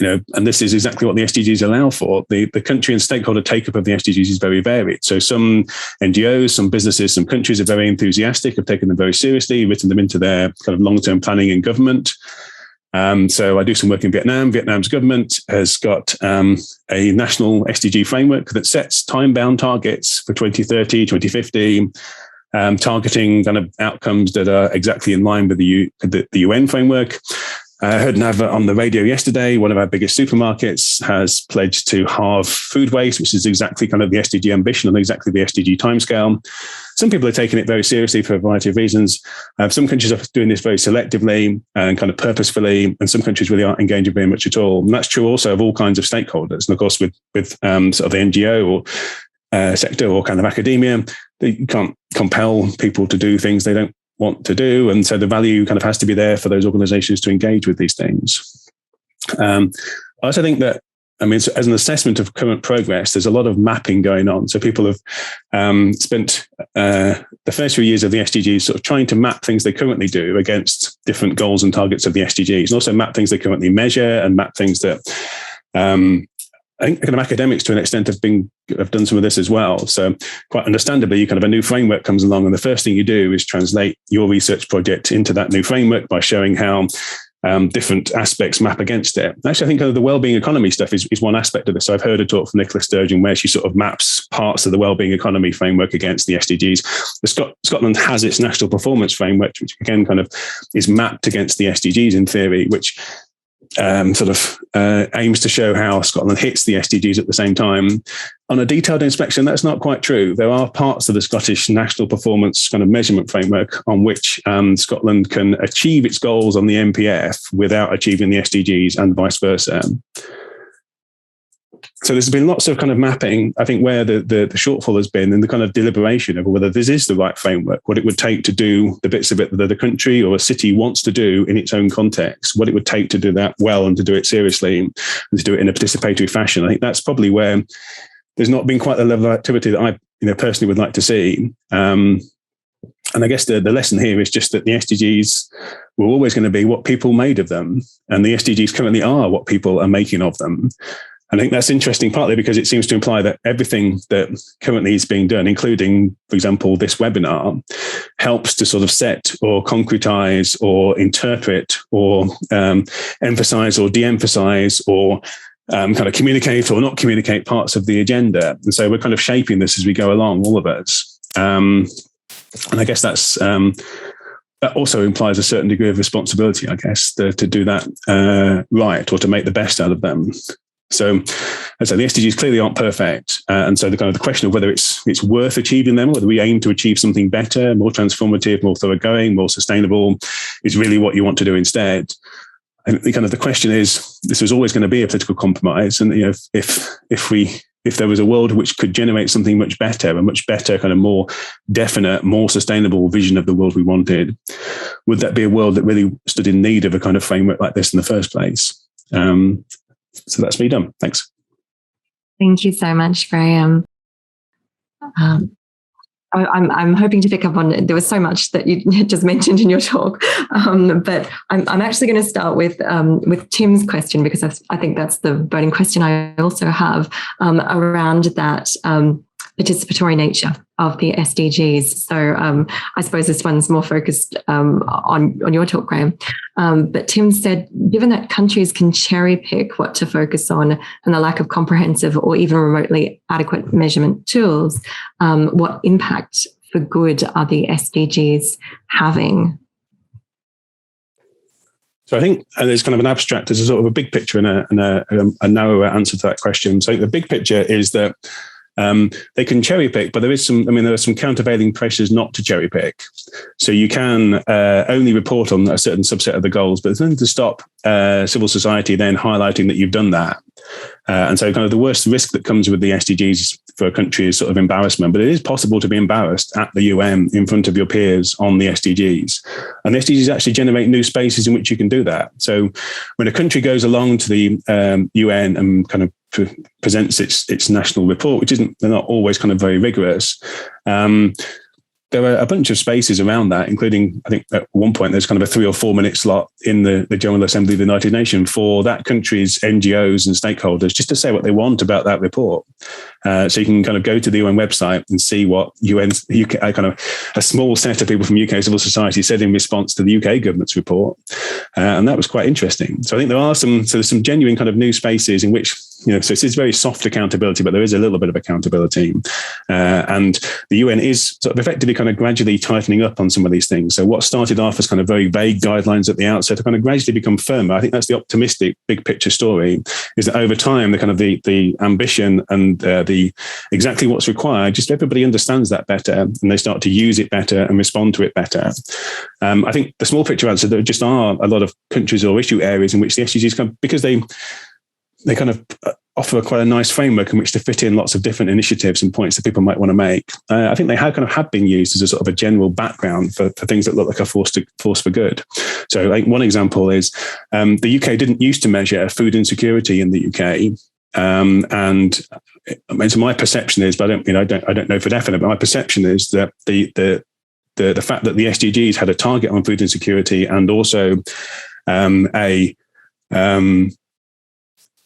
and this is exactly what the SDGs allow for. The country and stakeholder take-up of the SDGs is very varied. So some NGOs, some businesses, some countries are very enthusiastic, have taken them very seriously, written them into their kind of long-term planning and government. So I do some work in Vietnam. Vietnam's government has got a national SDG framework that sets time-bound targets for 2030, 2050, targeting kind of outcomes that are exactly in line with the UN framework. I heard an advert on the radio yesterday. One of our biggest supermarkets has pledged to halve food waste, which is exactly kind of the SDG ambition and exactly the SDG timescale. Some people are taking it very seriously for a variety of reasons. Some countries are doing this very selectively and kind of purposefully, and some countries really aren't engaging very much at all. And that's true also of all kinds of stakeholders. And of course, with sort of the NGO or sector or kind of academia, you can't compel people to do things they don't want to do. And so the value kind of has to be there for those organizations to engage with these things. I also think that, as an assessment of current progress, there's a lot of mapping going on. So people have spent the first few years of the SDGs sort of trying to map things they currently do against different goals and targets of the SDGs, and also map things they currently measure and map things that I think kind of academics to an extent have done some of this as well. So quite understandably, kind of a new framework comes along, and the first thing you do is translate your research project into that new framework by showing how different aspects map against it. Actually, I think kind of the wellbeing economy stuff is one aspect of this. So I've heard a talk from Nicola Sturgeon where she sort of maps parts of the wellbeing economy framework against the SDGs. Scotland has its national performance framework, which again kind of is mapped against the SDGs in theory, which aims to show how Scotland hits the SDGs at the same time. On a detailed inspection, that's not quite true. There are parts of the Scottish national performance kind of measurement framework on which Scotland can achieve its goals on the NPF without achieving the SDGs and vice versa. So there's been lots of kind of mapping, I think, where the shortfall has been in the kind of deliberation of whether this is the right framework, what it would take to do the bits of it that the country or a city wants to do in its own context, what it would take to do that well and to do it seriously and to do it in a participatory fashion. I think that's probably where there's not been quite the level of activity that I personally would like to see. And I guess the lesson here is just that the SDGs were always going to be what people made of them. And the SDGs currently are what people are making of them. I think that's interesting, partly because it seems to imply that everything that currently is being done, including, for example, this webinar, helps to sort of set or concretize or interpret or emphasize or de-emphasize or kind of communicate or not communicate parts of the agenda. And so we're kind of shaping this as we go along, all of us. And I guess that also implies a certain degree of responsibility, I guess, to do that right or to make the best out of them. So, as I say, the SDGs clearly aren't perfect, and so the question of whether it's worth achieving them, whether we aim to achieve something better, more transformative, more thoroughgoing, more sustainable, is really what you want to do instead. And the question is, this was always going to be a political compromise, and if there was a world which could generate something much better, a much better kind of more definite, more sustainable vision of the world we wanted, would that be a world that really stood in need of a kind of framework like this in the first place? So that's me done. Thanks. Thank you so much, Graham. I'm hoping to pick up on, there was so much that you just mentioned in your talk, but I'm actually going to start with Tim's question, because I think that's the burning question I also have around that participatory nature of the SDGs. So I suppose this one's more focused on your talk, Graham. But Tim said, given that countries can cherry pick what to focus on and the lack of comprehensive or even remotely adequate measurement tools, what impact for good are the SDGs having? So I think there's kind of an abstract, there's a sort of a big picture and a narrower answer to that question. So the big picture is that they can cherry pick, but there are some countervailing pressures not to cherry pick. So you can only report on a certain subset of the goals, but there's nothing to stop civil society then highlighting that you've done that. And so kind of the worst risk that comes with the SDGs for a country is sort of embarrassment, but it is possible to be embarrassed at the UN in front of your peers on the SDGs. And the SDGs actually generate new spaces in which you can do that. So when a country goes along to the UN and kind of presents its national report, they're not always kind of very rigorous. There are a bunch of spaces around that, including, I think at one point, there's kind of a 3 or 4 minute slot in the General Assembly of the United Nations for that country's NGOs and stakeholders just to say what they want about that report. So you can kind of go to the UN website and see what UK, kind of a small set of people from UK civil society said in response to the UK government's report. And that was quite interesting. So I think there's some genuine kind of new spaces in which, so this is very soft accountability, but there is a little bit of accountability. And the UN is sort of effectively kind of gradually tightening up on some of these things. So what started off as kind of very vague guidelines at the outset have kind of gradually become firmer. I think that's the optimistic big picture story, is that over time, the kind of the ambition and the exactly what's required, just everybody understands that better and they start to use it better and respond to it better. I think the small picture answer, there just are a lot of countries or issue areas in which the SDGs come, because they kind of offer quite a nice framework in which to fit in lots of different initiatives and points that people might want to make. I think they have been used as a sort of a general background for things that look like a force for good. So like one example is the UK didn't used to measure food insecurity in the UK. So my perception is, but I don't know for definite, but my perception is that the fact that the SDGs had a target on food insecurity and also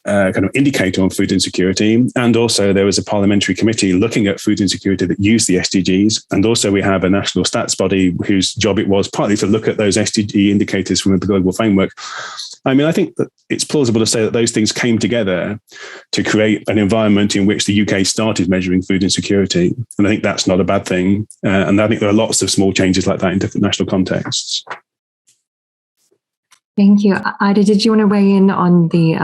kind of indicator on food insecurity. And also there was a parliamentary committee looking at food insecurity that used the SDGs. And also we have a national stats body whose job it was partly to look at those SDG indicators from the global framework. I mean, I think that it's plausible to say that those things came together to create an environment in which the UK started measuring food insecurity. And I think that's not a bad thing. And I think there are lots of small changes like that in different national contexts. Thank you. Ida, did you want to weigh in on the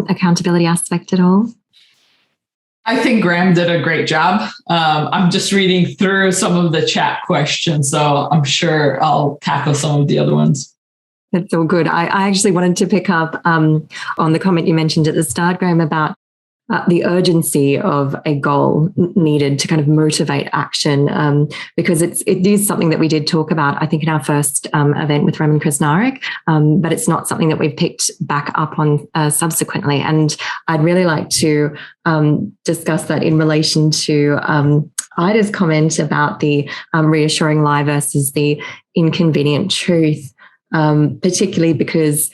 accountability aspect at all? I think Graham did a great job. I'm just reading through some of the chat questions, so I'm sure I'll tackle some of the other ones. That's all good. I actually wanted to pick up on the comment you mentioned at the start, Graham, about the urgency of a goal needed to kind of motivate action, because it is something that we did talk about, I think, in our first event with Roman Krasnarek, but it's not something that we've picked back up on subsequently. And I'd really like to discuss that in relation to Ida's comment about the reassuring lie versus the inconvenient truth, particularly because,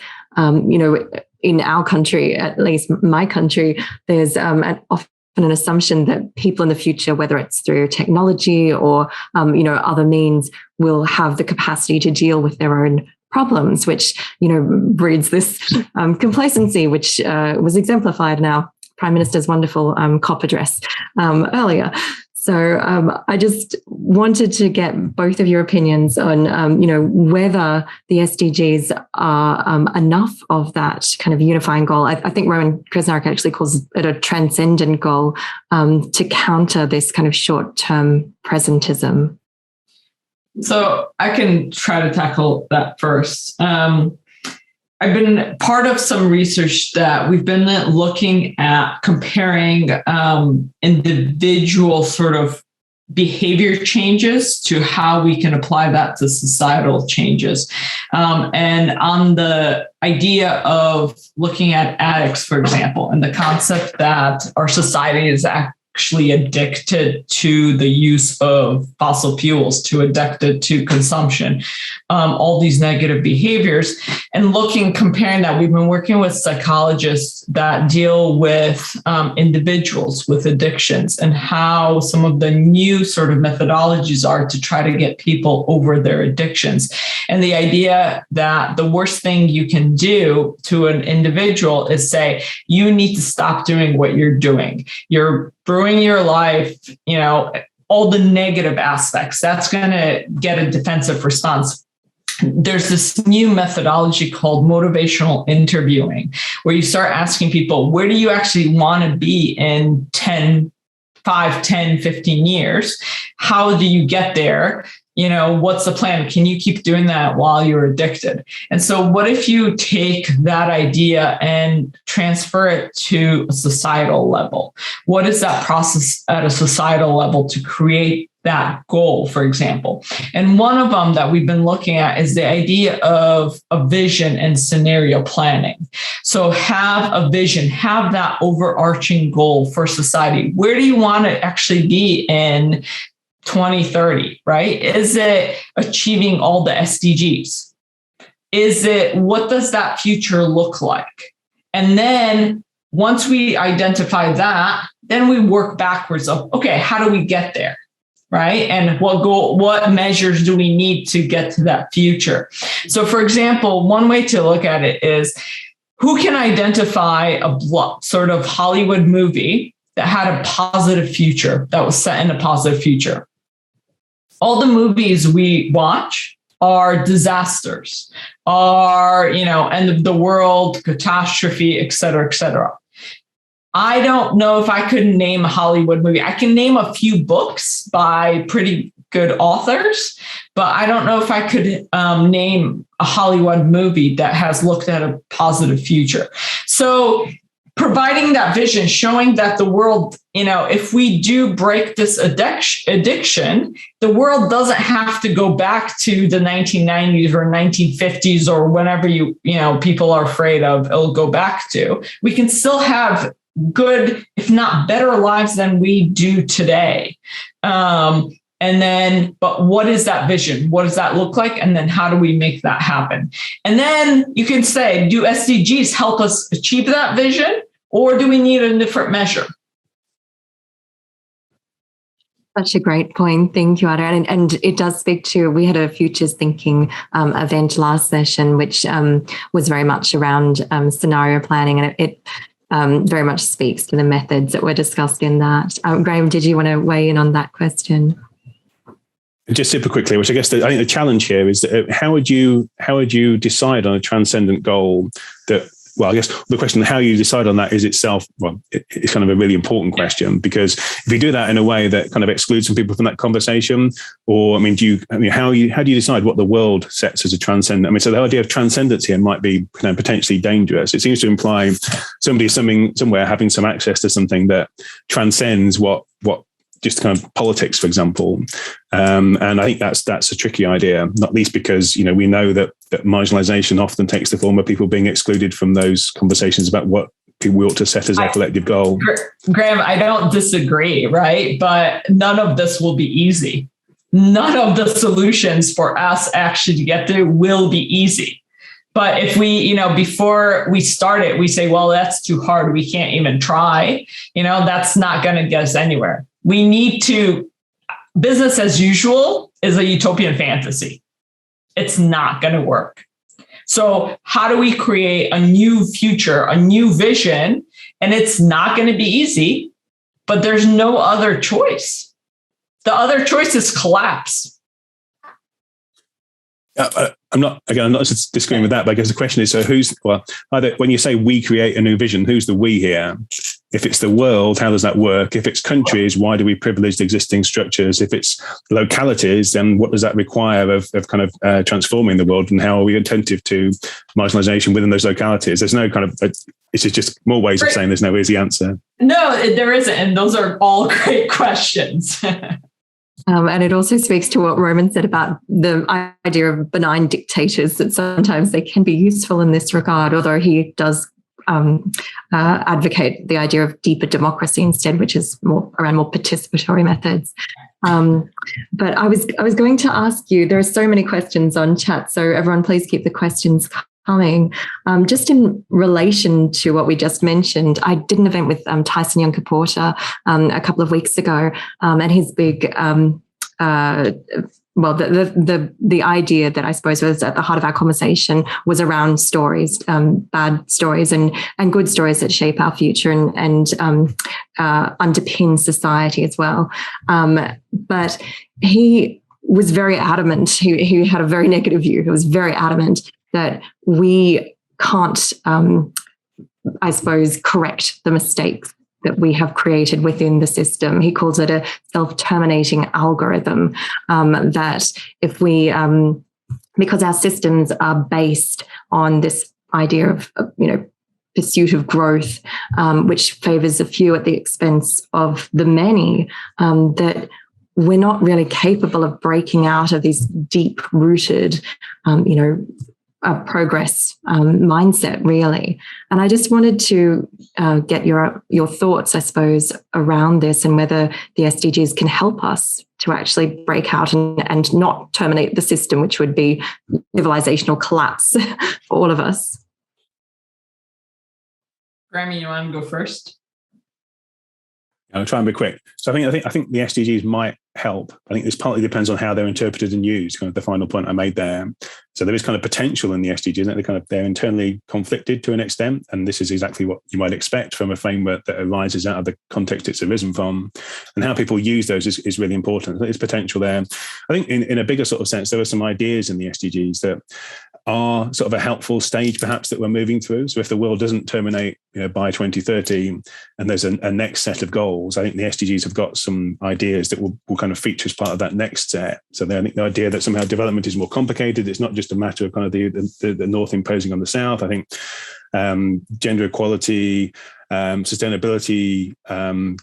in our country, at least my country, there's often an assumption that people in the future, whether it's through technology or, other means, will have the capacity to deal with their own problems, which, breeds this complacency, which was exemplified in our Prime Minister's wonderful COP address earlier. So I just wanted to get both of your opinions on, whether the SDGs are enough of that kind of unifying goal. I think Roman Krasnarek actually calls it a transcendent goal to counter this kind of short-term presentism. So I can try to tackle that first. I've been part of some research that we've been looking at comparing individual sort of behavior changes to how we can apply that to societal changes. And on the idea of looking at addicts, for example, and the concept that our society is actually addicted to the use of fossil fuels, addicted to consumption, all these negative behaviors, and comparing that, we've been working with psychologists that deal with individuals with addictions and how some of the new sort of methodologies are to try to get people over their addictions. And the idea that the worst thing you can do to an individual is say, you need to stop doing what you're doing. You're ruining your life, all the negative aspects. That's going to get a defensive response. There's this new methodology called motivational interviewing, where you start asking people, where do you actually want to be in 5, 10, 15 years? How do you get there? What's the plan? Can you keep doing that while you're addicted? And so what if you take that idea and transfer it to a societal level? What is that process at a societal level to create that goal, for example? And one of them that we've been looking at is the idea of a vision and scenario planning. So have a vision, have that overarching goal for society. Where do you want to actually be in 2030, right? Is it achieving all the SDGs? What does that future look like? And then once we identify that, then we work backwards of, okay, how do we get there? Right? And what measures do we need to get to that future? So for example, one way to look at it is, who can identify a sort of Hollywood movie that had a positive future, that was set in a positive future? All the movies we watch are disasters, end of the world, catastrophe, et cetera, et cetera. I don't know if I could name a Hollywood movie. I can name a few books by pretty good authors, but I don't know if I could name a Hollywood movie that has looked at a positive future. So providing that vision, showing that the world, if we do break this addiction, the world doesn't have to go back to the 1990s or 1950s or whenever people are afraid of it'll go back to. We can still have good, if not better lives than we do today. But what is that vision? What does that look like? And then how do we make that happen? And then you can say, do SDGs help us achieve that vision? Or do we need a different measure? Such a great point. Thank you, Ida. And it does speak to, we had a futures thinking event last session, which was very much around scenario planning, and it very much speaks to the methods that were discussed in that. Graham, did you want to weigh in on that question? Just super quickly, which I guess I think the challenge here is that how would you decide on a transcendent goal that, well, I guess the question how you decide on that is itself, well, it's kind of a really important question, because if you do that in a way that kind of excludes some people from that conversation, or, how do you decide what the world sets as a transcendent? So the idea of transcendence here might be potentially dangerous. It seems to imply somebody somewhere having some access to something that transcends what just kind of politics, for example. And I think that's a tricky idea, not least because, we know that marginalization often takes the form of people being excluded from those conversations about what we ought to set as our collective goal. Graham, I don't disagree, right? But none of this will be easy. None of the solutions for us actually to get there will be easy. But if we, before we start it, we say, well, that's too hard, we can't even try, that's not going to get us anywhere. We need to, business as usual is a utopian fantasy. It's not going to work. So how do we create a new future, a new vision? And it's not going to be easy, but there's no other choice. The other choice is collapse. I'm not just disagreeing with that, but I guess the question is, so either when you say we create a new vision, who's the we here? If it's the world, how does that work? If it's countries, why do we privilege the existing structures? If it's localities, then what does that require of kind of transforming the world? And how are we attentive to marginalization within those localities? There's no kind of, it's just more ways of saying there's no easy answer. No, there isn't. And those are all great questions. And it also speaks to what Roman said about the idea of benign dictators, that sometimes they can be useful in this regard, although he does advocate the idea of deeper democracy instead, which is more participatory methods. But I was going to ask you, there are so many questions on chat, so everyone please keep the questions coming. Just in relation to what we just mentioned, I did an event with Tyson Yunkaporta a couple of weeks ago, and his big the idea that I suppose was at the heart of our conversation was around stories, bad stories and good stories that shape our future and underpin society as well. But he was very adamant. He had a very negative view. He was very adamant that we can't, I suppose, correct the mistakes that we have created within the system. He calls it a self-terminating algorithm, that if we, because our systems are based on this idea of pursuit of growth, which favors a few at the expense of the many, that we're not really capable of breaking out of these deep-rooted, progress mindset, really. And I just wanted to get your thoughts, I suppose, around this and whether the SDGs can help us to actually break out and not terminate the system, which would be civilizational collapse for all of us. Grammy, you want to go first? I'll try and be quick. So I think the SDGs might help. I think this partly depends on how they're interpreted and used, kind of the final point I made there. So there is kind of potential in the SDGs, they're internally conflicted to an extent. And this is exactly what you might expect from a framework that arises out of the context it's arisen from. And how people use those is really important. There's potential there. I think in a bigger sort of sense, there are some ideas in the SDGs that are sort of a helpful stage perhaps that we're moving through. So if the world doesn't terminate by 2030 and there's a next set of goals, I think the SDGs have got some ideas that will kind of feature as part of that next set. So I think the idea that somehow development is more complicated, it's not just a matter of kind of the North imposing on the South. I think gender equality, sustainability,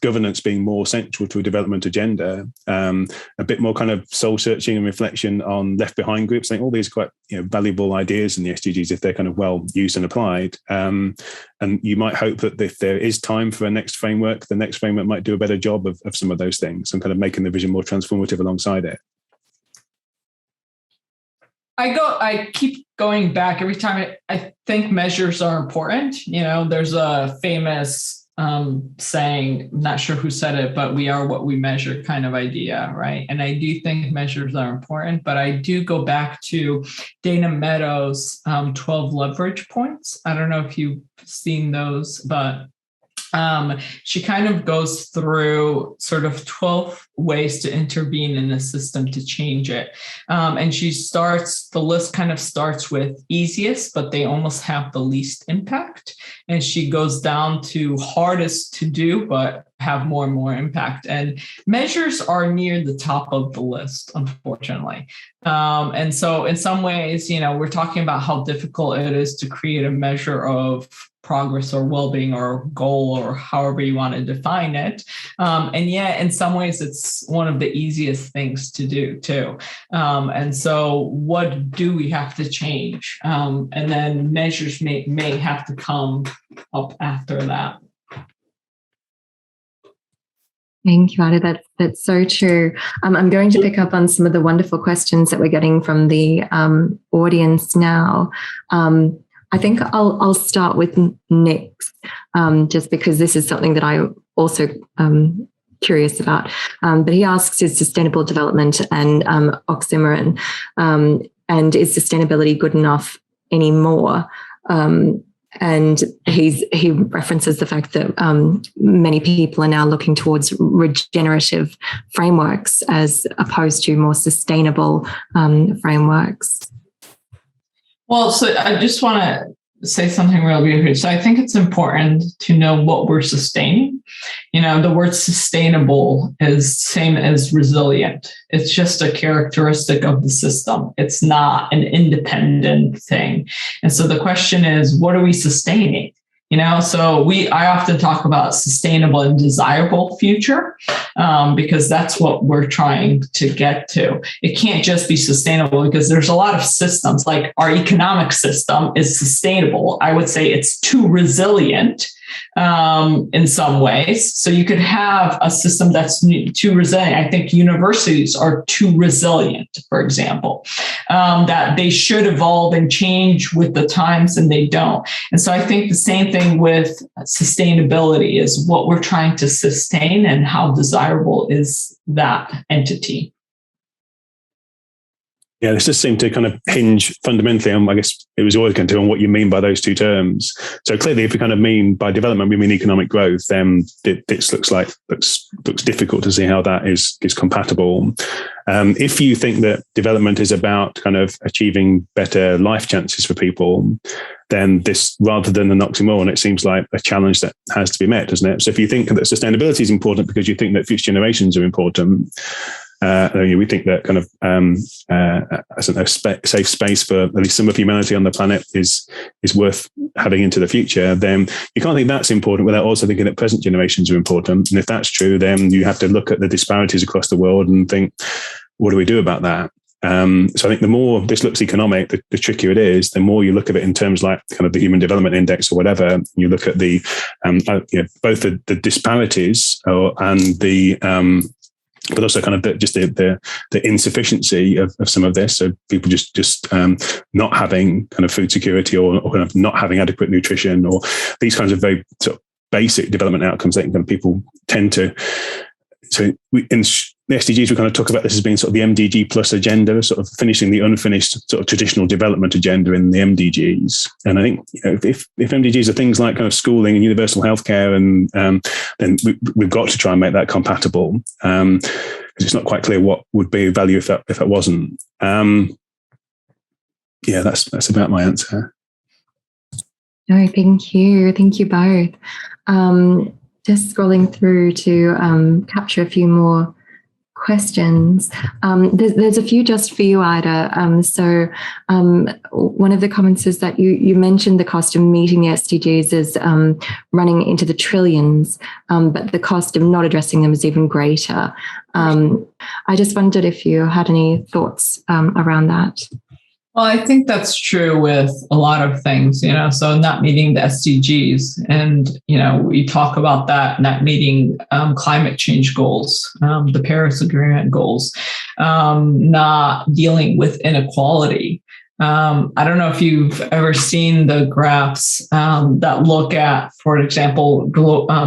governance being more central to a development agenda, a bit more kind of soul searching and reflection on left behind groups. I think all these are quite valuable ideas in the SDGs if they're kind of well used and applied. And you might hope that if there is time for a next framework, the next framework might do a better job of some of those things and kind of making the vision more transformative alongside it. I keep going back every time. I think measures are important. There's a famous saying, I'm not sure who said it, but we are what we measure kind of idea, right? And I do think measures are important, but I do go back to Dana Meadows' 12 leverage points. I don't know if you've seen those, but she kind of goes through sort of 12 ways to intervene in the system to change it. And the list kind of starts with easiest, but they almost have the least impact. And she goes down to hardest to do, but have more and more impact. And measures are near the top of the list, unfortunately. And so in some ways, we're talking about how difficult it is to create a measure of progress or well-being or goal or however you want to define it. And yet in some ways it's one of the easiest things to do too. And so what do we have to change? And then measures may have to come up after that. Thank you, Ida. That's so true. I'm going to pick up on some of the wonderful questions that we're getting from the audience now. I think I'll start with Nick's, just because this is something that I also curious about. But he asks, is sustainable development an oxymoron? And is sustainability good enough anymore? And he references the fact that many people are now looking towards regenerative frameworks as opposed to more sustainable frameworks. Well, so I just want to say something real briefly. So I think it's important to know what we're sustaining. The word sustainable is same as resilient. It's just a characteristic of the system. It's not an independent thing. And so the question is, what are we sustaining? So I often talk about sustainable and desirable future because that's what we're trying to get to. It can't just be sustainable because there's a lot of systems, like our economic system is sustainable. I would say it's too resilient in some ways. So you could have a system that's too resilient. I think universities are too resilient, for example, that they should evolve and change with the times and they don't. And so I think the same thing with sustainability is what we're trying to sustain and how desirable is that entity. Yeah, this just seemed to kind of hinge fundamentally on, I guess it was always going to, on what you mean by those two terms. So clearly, if we kind of mean by development, we mean economic growth, then this looks difficult to see how that is compatible. If you think that development is about kind of achieving better life chances for people, then this, rather than an oxymoron, it seems like a challenge that has to be met, doesn't it? So if you think that sustainability is important because you think that future generations are important, we think that kind of safe space for at least some of humanity on the planet is worth having into the future, then you can't think that's important without also thinking that present generations are important. And if that's true, then you have to look at the disparities across the world and think, what do we do about that? So I think the more this looks economic, the trickier it is. The more you look at it in terms like kind of the Human Development Index or whatever, you look at the both the disparities and the but also kind of the insufficiency of some of this. So people just not having kind of food security or kind of not having adequate nutrition, or these kinds of very sort of basic development outcomes that people tend to. So in the SDGs, we kind of talk about this as being sort of the MDG plus agenda, sort of finishing the unfinished sort of traditional development agenda in the MDGs. And I think if MDGs are things like kind of schooling and universal healthcare, and then we've got to try and make that compatible, because it's not quite clear what would be of value if it wasn't. That's about my answer. No, thank you both. Just scrolling through to capture a few more questions. There's a few just for you, Ida. So one of the comments is that you mentioned the cost of meeting the SDGs is running into the trillions, but the cost of not addressing them is even greater. I just wondered if you had any thoughts around that. Well, I think that's true with a lot of things, so not meeting the SDGs. And, we talk about that, not meeting climate change goals, the Paris Agreement goals, not dealing with inequality. I don't know if you've ever seen the graphs that look at, for example,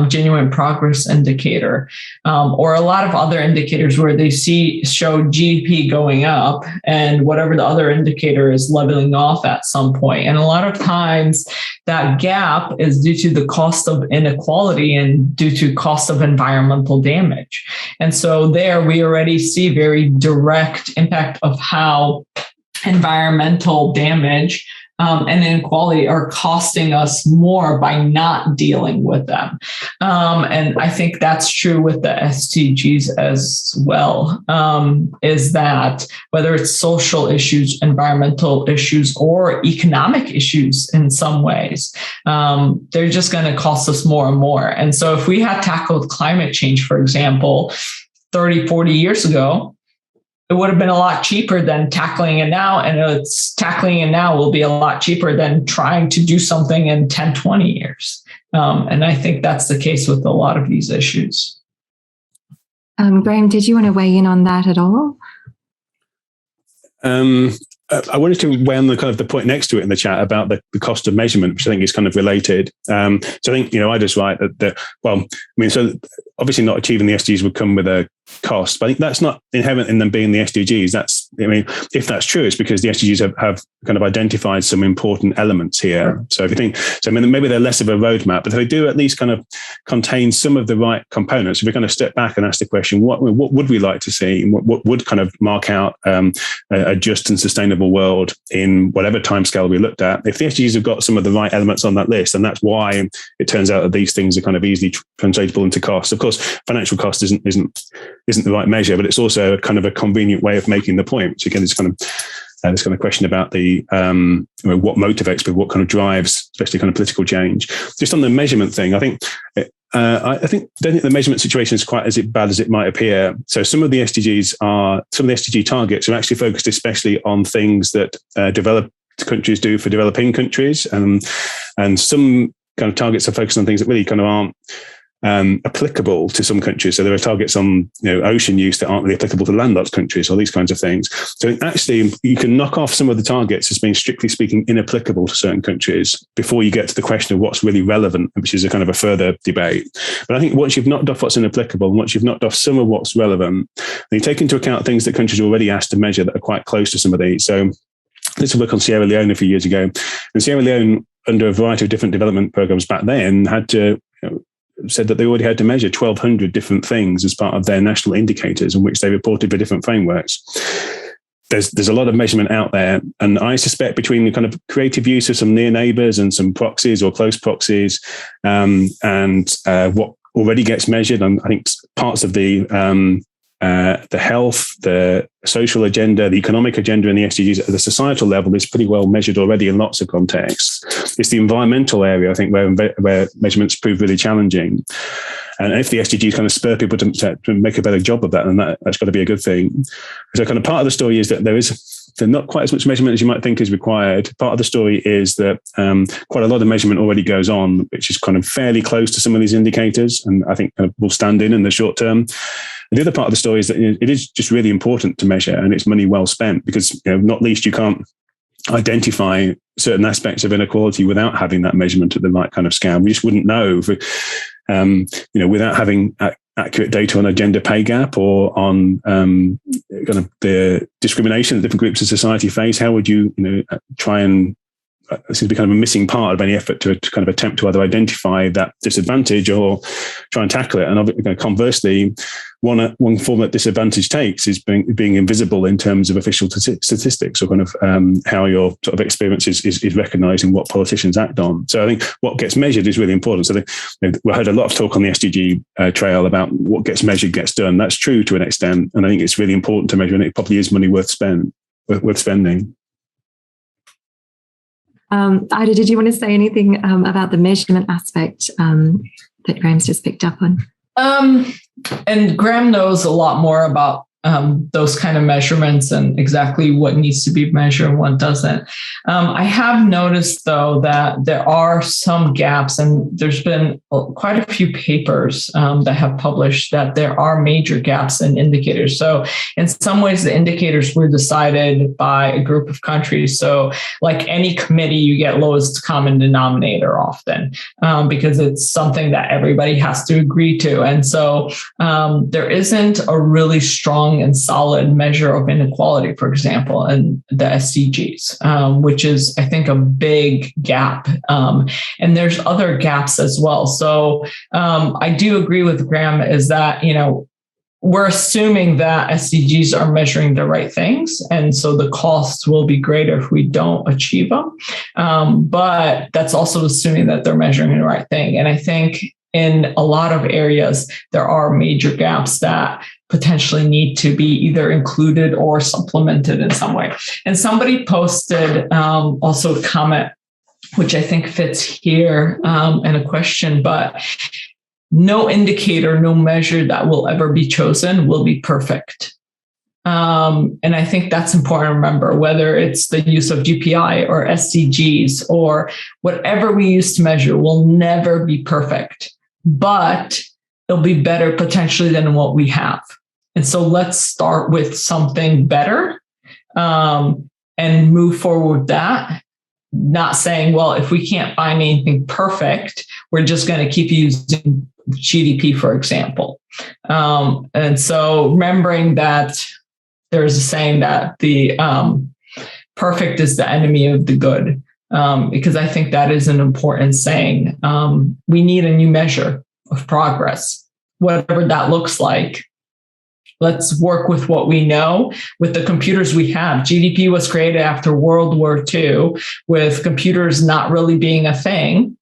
genuine progress indicator, or a lot of other indicators where they show GDP going up and whatever the other indicator is leveling off at some point. And a lot of times that gap is due to the cost of inequality and due to cost of environmental damage. And so there we already see very direct impact of how environmental damage and inequality are costing us more by not dealing with them. And I think that's true with the SDGs as well, is that whether it's social issues, environmental issues, or economic issues in some ways, they're just going to cost us more and more. And so if we had tackled climate change, for example, 30, 40 years ago, it would have been a lot cheaper than tackling it now. And tackling it now will be a lot cheaper than trying to do something in 10, 20 years. And I think that's the case with a lot of these issues. Graham, did you want to weigh in on that at all? I wanted to weigh on the kind of the point next to it in the chat about the cost of measurement, which I think is kind of related. So I think, Ida's right so obviously not achieving the SDGs would come with a cost, but I think that's not inherent in them being the SDGs. If that's true, it's because the SDGs have kind of identified some important elements here. So if you think, maybe they're less of a roadmap, but they do at least kind of contain some of the right components. If we kind of step back and ask the question, what would we like to see? And what would kind of mark out a just and sustainable world in whatever timescale we looked at? If the SDGs have got some of the right elements on that list, and that's why it turns out that these things are kind of easily translatable into costs. Of course, financial cost isn't the right measure, but it's also kind of a convenient way of making the point. Which again is kind of this kind of question about the what motivates people, what kind of drives, especially kind of political change. Just on the measurement thing, I think don't think the measurement situation is quite as bad as it might appear. So some of the SDG targets are actually focused especially on things that developed countries do for developing countries, and some kind of targets are focused on things that really kind of aren't applicable to some countries. So there are targets on ocean use that aren't really applicable to landlocked countries, or these kinds of things. So actually, you can knock off some of the targets as being strictly speaking inapplicable to certain countries before you get to the question of what's really relevant, which is a kind of a further debate. But I think once you've knocked off what's inapplicable, and once you've knocked off some of what's relevant, then you take into account things that countries are already asked to measure that are quite close to some of these. So this work on Sierra Leone a few years ago, and Sierra Leone, under a variety of different development programs back then, had to said that they already had to measure 1,200 different things as part of their national indicators in which they reported for different frameworks. There's a lot of measurement out there, and I suspect between the kind of creative use of some near neighbors and some proxies or close proxies, and what already gets measured, and I think parts of the health, the social agenda, the economic agenda, and the SDGs at the societal level is pretty well measured already in lots of contexts. It's the environmental area, I think, where measurements prove really challenging. And if the SDGs kind of spur people to make a better job of that, then that's got to be a good thing. So kind of part of the story is that there's not quite as much measurement as you might think is required. Part of the story is that quite a lot of measurement already goes on, which is kind of fairly close to some of these indicators, and I think kind of will stand in the short term. And the other part of the story is that it is just really important to measure, and it's money well spent, because not least you can't identify certain aspects of inequality without having that measurement at the right kind of scale. We just wouldn't know without having accurate data on a gender pay gap or on kind of the discrimination that different groups of society face. How would you try and this seems to be kind of a missing part of any effort to kind of attempt to either identify that disadvantage or try and tackle it. And conversely, one form that disadvantage takes is being invisible in terms of official statistics, or kind of how your sort of experience is recognised and what politicians act on. So I think what gets measured is really important. So we heard a lot of talk on the SDG trail about what gets measured gets done. That's true to an extent, and I think it's really important to measure, and it probably is money worth spending. Ida, did you want to say anything about the measurement aspect that Graham's just picked up on? And Graham knows a lot more about those kind of measurements and exactly what needs to be measured and what doesn't. I have noticed, though, that there are some gaps, and there's been quite a few papers that have published that there are major gaps in indicators. So in some ways, the indicators were decided by a group of countries. So like any committee, you get lowest common denominator often because it's something that everybody has to agree to. And so there isn't a really strong and solid measure of inequality, for example, in the SDGs, which is, I think, a big gap. And there's other gaps as well. So I do agree with Graham is that, we're assuming that SDGs are measuring the right things. And so the costs will be greater if we don't achieve them. But that's also assuming that they're measuring the right thing. And I think in a lot of areas, there are major gaps that potentially need to be either included or supplemented in some way. And somebody posted also a comment, which I think fits here, and a question, but no indicator, no measure that will ever be chosen will be perfect. And I think that's important to remember, whether it's the use of GPI or SDGs or whatever we use to measure will never be perfect, but it'll be better potentially than what we have. And so let's start with something better and move forward with that. Not saying, well, if we can't find anything perfect, we're just going to keep using GDP, for example. And so remembering that there's a saying that the perfect is the enemy of the good, because I think that is an important saying. We need a new measure of progress, whatever that looks like. Let's work with what we know, with the computers we have. GDP was created after World War II, with computers not really being a thing.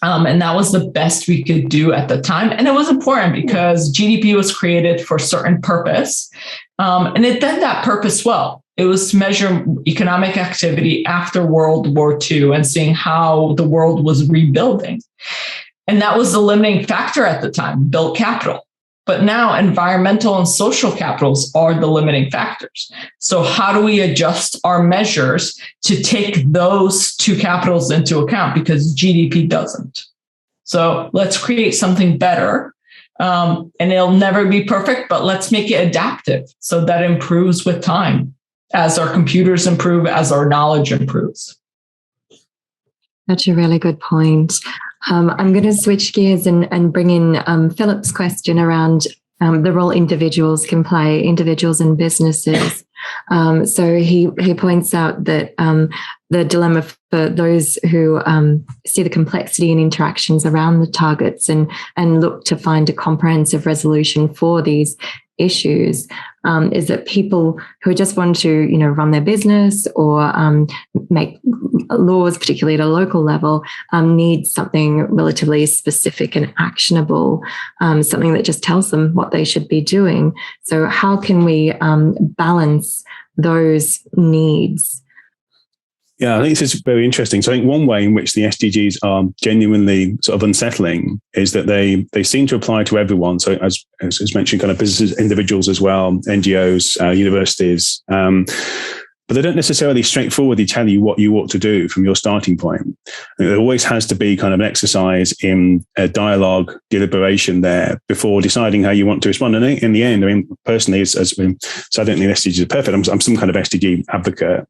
And that was the best we could do at the time. And it was important because GDP was created for a certain purpose. And it did that purpose well. It was to measure economic activity after World War II and seeing how the world was rebuilding. And that was the limiting factor at the time, built capital. But now environmental and social capitals are the limiting factors. So how do we adjust our measures to take those two capitals into account? Because GDP doesn't. So let's create something better. And it'll never be perfect, but let's make it adaptive so that it improves with time as our computers improve, as our knowledge improves. That's a really good point. I'm going to switch gears and bring in Philip's question around the role individuals can play, individuals and businesses. So he points out that the dilemma for those who see the complexity in interactions around the targets and look to find a comprehensive resolution for these issues is that people who just want to, run their business or make laws, particularly at a local level, need something relatively specific and actionable, something that just tells them what they should be doing. So how can we balance those needs? Yeah, I think this is very interesting. So I think one way in which the SDGs are genuinely sort of unsettling is that they seem to apply to everyone. So as mentioned, kind of businesses, individuals as well, NGOs, universities. But they don't necessarily straightforwardly tell you what you ought to do from your starting point. There always has to be kind of an exercise in a dialogue, deliberation there before deciding how you want to respond. And in the end, I mean, personally, so I don't think the SDGs are perfect. I'm some kind of SDG advocate.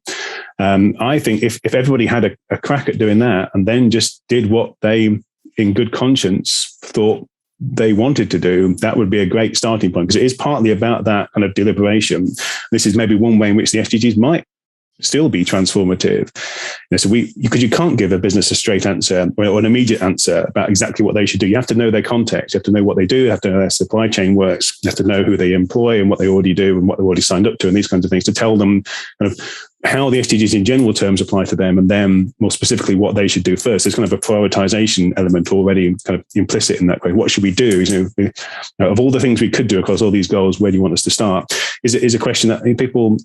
I think if everybody had a crack at doing that and then just did what they, in good conscience, thought they wanted to do, that would be a great starting point, because it is partly about that kind of deliberation. This is maybe one way in which the SDGs might still be transformative. So because you can't give a business a straight answer or an immediate answer about exactly what they should do. You have to know their context. You have to know what they do. You have to know their supply chain works. You have to know who they employ and what they already do and what they've already signed up to and these kinds of things to tell them kind of how the SDGs in general terms apply to them and then more specifically what they should do first. There's kind of a prioritization element already kind of implicit in that question. What should we do? Of all the things we could do across all these goals, where do you want us to start? Is a question that I think people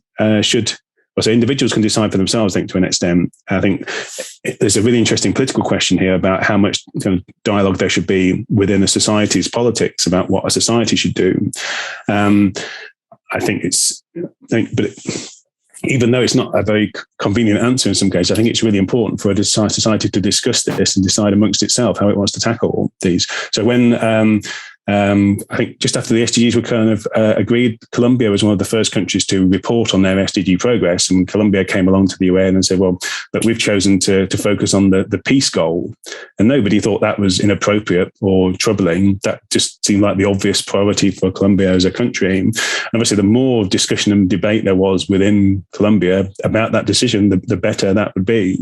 should, or so individuals can decide for themselves, I think, to an extent. I think there's a really interesting political question here about how much kind of dialogue there should be within a society's politics about what a society should do. I think even though it's not a very convenient answer in some cases, I think it's really important for a society to discuss this and decide amongst itself how it wants to tackle these. So when I think just after the SDGs were kind of agreed, Colombia was one of the first countries to report on their SDG progress. And Colombia came along to the UN and said, well, but we've chosen to focus on the peace goal. And nobody thought that was inappropriate or troubling. That just seemed like the obvious priority for Colombia as a country. And obviously, the more discussion and debate there was within Colombia about that decision, the better that would be.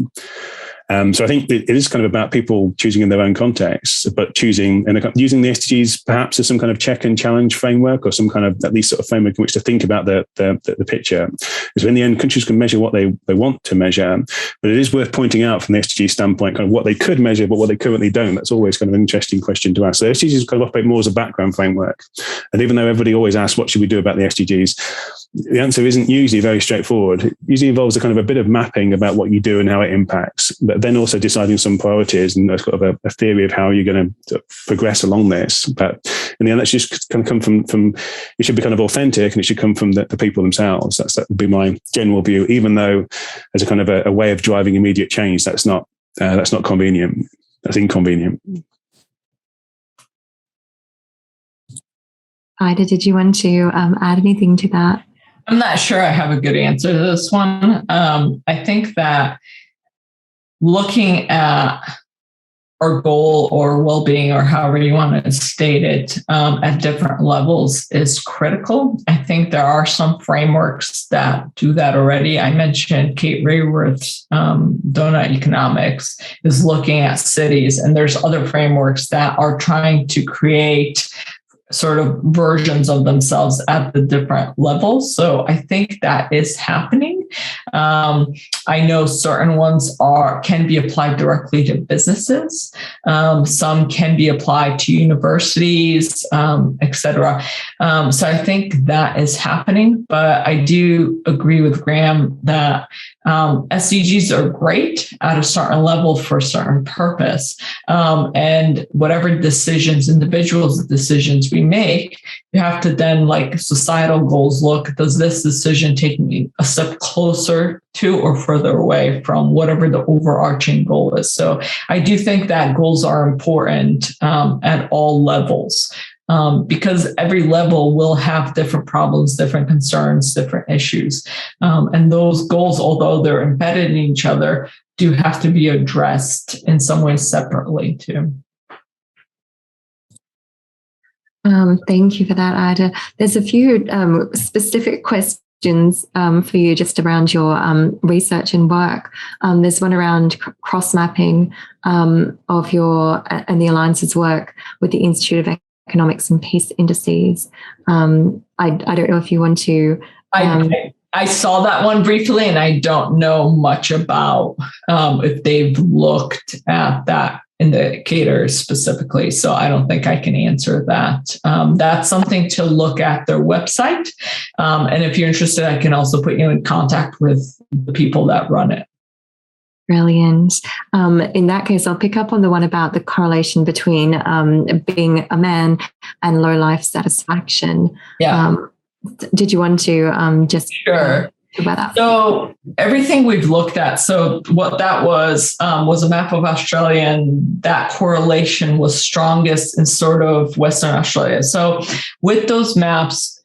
So I think it is kind of about people choosing in their own context, but choosing and using the SDGs perhaps as some kind of check and challenge framework, or some kind of at least sort of framework in which to think about the picture. Because in the end, countries can measure what they want to measure, but it is worth pointing out from the SDG standpoint kind of what they could measure, but what they currently don't. That's always kind of an interesting question to ask. So the SDGs kind of operate more as a background framework. And even though everybody always asks, what should we do about the SDGs? The answer isn't usually very straightforward. It usually involves a kind of a bit of mapping about what you do and how it impacts, but then also deciding some priorities and sort of a theory of how you're going to progress along this. But in the end, that's just kind of come from it should be kind of authentic, and it should come from the people themselves. That would be my general view, even though as a kind of a way of driving immediate change, that's not convenient. That's inconvenient. Ida, did you want to add anything to that? I'm not sure I have a good answer to this one. I think that looking at our goal or well-being, or however you want to state it, at different levels is critical. I think there are some frameworks that do that already. I mentioned Kate Rayworth's Donut Economics is looking at cities, and there's other frameworks that are trying to create sort of versions of themselves at the different levels. So I think that is happening. I know certain ones can be applied directly to businesses. Some can be applied to universities, et cetera. So I think that is happening, but I do agree with Graham that SDGs are great at a certain level for a certain purpose. And whatever individuals' decisions we make, you have to then, like societal goals, look, does this decision take me a step closer to or further away from whatever the overarching goal is? So I do think that goals are important at all levels. Because every level will have different problems, different concerns, different issues. And those goals, although they're embedded in each other, do have to be addressed in some way separately too. Thank you for that, Ida. There's a few specific questions for you just around your research and work. There's one around cross-mapping of your and the Alliance's work with the Institute of Economics and Peace Indices. I don't know if you want to. I saw that one briefly, and I don't know much about if they've looked at that indicator specifically. So I don't think I can answer that. That's something to look at their website. And if you're interested, I can also put you in contact with the people that run it. Brilliant. In that case, I'll pick up on the one about the correlation between being a man and low life satisfaction. Yeah. Did you want to just sure about that? So everything we've looked at. So what that was a map of Australia, and that correlation was strongest in sort of Western Australia. So with those maps,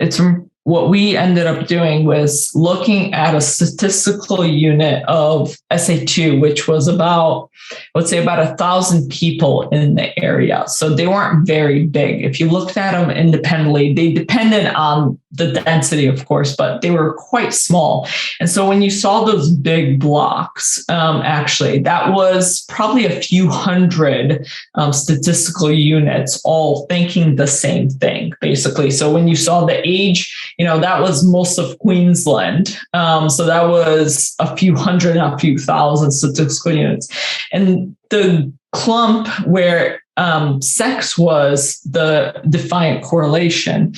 what we ended up doing was looking at a statistical unit of SA2, which was about 1,000 people in the area. So they weren't very big. If you looked at them independently, they depended on the density, of course, but they were quite small. And so when you saw those big blocks, actually, that was probably a few hundred statistical units all thinking the same thing, basically. So when you saw the age, that was most of Queensland. So that was a few hundred, not a few thousand statistical units. And the clump where sex was the defiant correlation,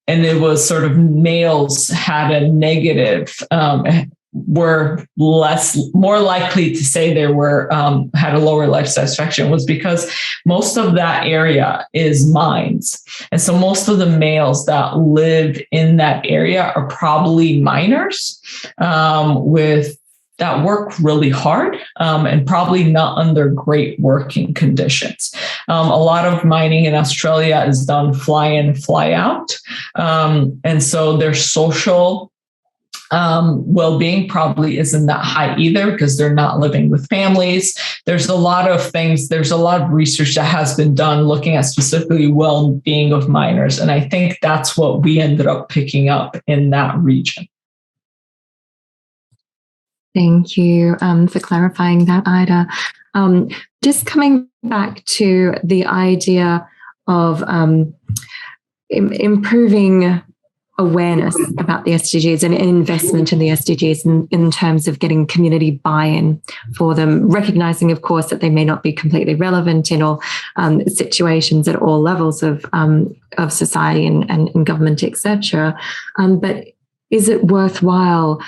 and it was sort of males had a negative were more likely to say they were had a lower life satisfaction was because most of that area is mines. And so most of the males that live in that area are probably miners that work really hard and probably not under great working conditions. A lot of mining in Australia is done fly in, fly out. And so their social well-being probably isn't that high either because they're not living with families. There's a lot of things, there's a lot of research that has been done looking at specifically well-being of miners. And I think that's what we ended up picking up in that region. Thank you for clarifying that, Ida. Just coming back to the idea of improving awareness about the SDGs and investment in the SDGs in terms of getting community buy-in for them, recognizing, of course, that they may not be completely relevant in all situations at all levels of society and government, etc. But is it worthwhile,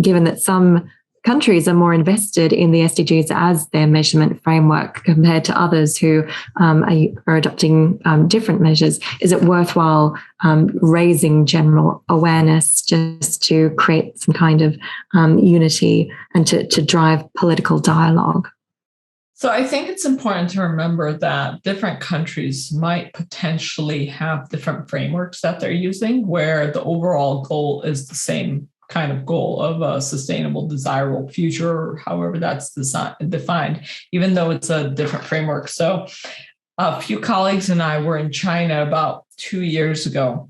given that some countries are more invested in the SDGs as their measurement framework compared to others who are adopting different measures? Is it worthwhile raising general awareness just to create some kind of unity and to drive political dialogue? So I think it's important to remember that different countries might potentially have different frameworks that they're using where the overall goal is the same kind of goal of a sustainable, desirable future, or however that's defined, even though it's a different framework. So a few colleagues and I were in China about 2 years ago.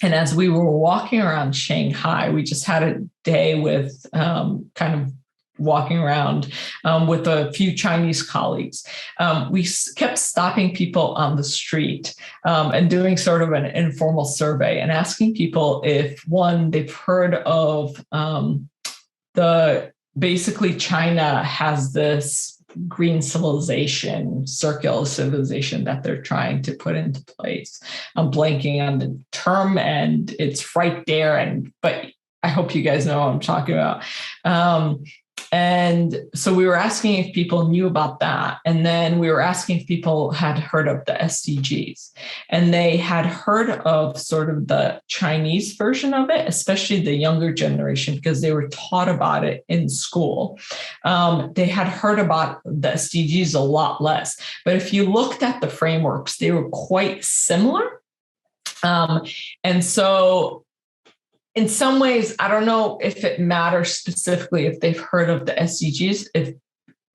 And as we were walking around Shanghai, we just had a day with kind of walking around with a few Chinese colleagues. We kept stopping people on the street and doing sort of an informal survey and asking people if, one, they've heard of basically China has this green civilization, circular civilization that they're trying to put into place. I'm blanking on the term and it's right there. But I hope you guys know what I'm talking about. And so we were asking if people knew about that. And then we were asking if people had heard of the SDGs. And they had heard of sort of the Chinese version of it, especially the younger generation, because they were taught about it in school. They had heard about the SDGs a lot less. But if you looked at the frameworks, they were quite similar. And so in some ways, I don't know if it matters specifically if they've heard of the SDGs,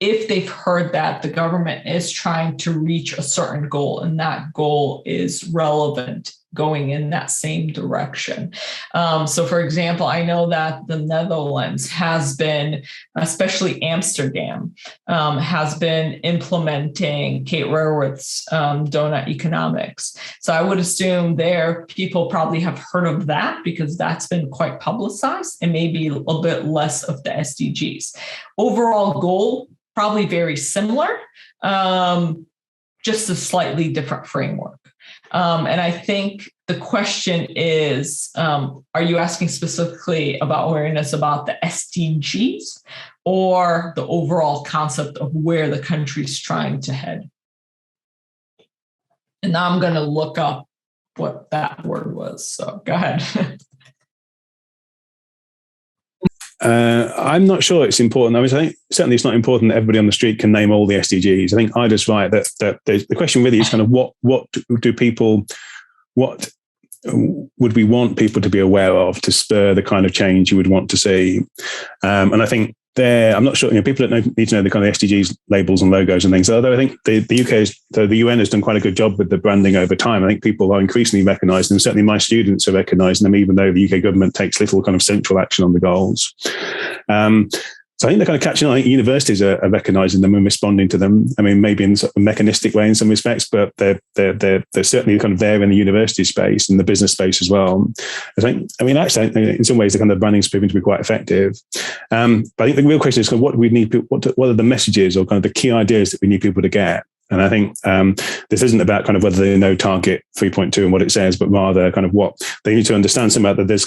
if they've heard that the government is trying to reach a certain goal and that goal is relevant going in that same direction. So for example, I know that the Netherlands has been, especially Amsterdam, has been implementing Kate Raworth's donut economics. So I would assume there people probably have heard of that because that's been quite publicized and maybe a little bit less of the SDGs. Overall goal, probably very similar, just a slightly different framework. And I think the question is, are you asking specifically about awareness about the SDGs or the overall concept of where the country's trying to head? And now I'm going to look up what that word was. So go ahead. I'm not sure it's important. I think certainly it's not important that everybody on the street can name all the SDGs. I think Ida's right that the question really is kind of what would we want people to be aware of to spur the kind of change you would want to see? And I think I'm not sure, people don't need to know the kind of SDGs labels and logos and things. Although I think the UN has done quite a good job with the branding over time. I think people are increasingly recognising them. Certainly my students are recognising them, even though the UK government takes little kind of central action on the goals. So I think they're kind of catching on. I think universities are recognising them and responding to them. I mean, maybe in sort of a mechanistic way in some respects, but they're certainly kind of there in the university space and the business space as well. Actually, in some ways, the kind of branding is proving to be quite effective. But I think the real question is kind of what we need. What are the messages or kind of the key ideas that we need people to get? And I think this isn't about kind of whether they know target 3.2 and what it says, but rather kind of what they need to understand. That there's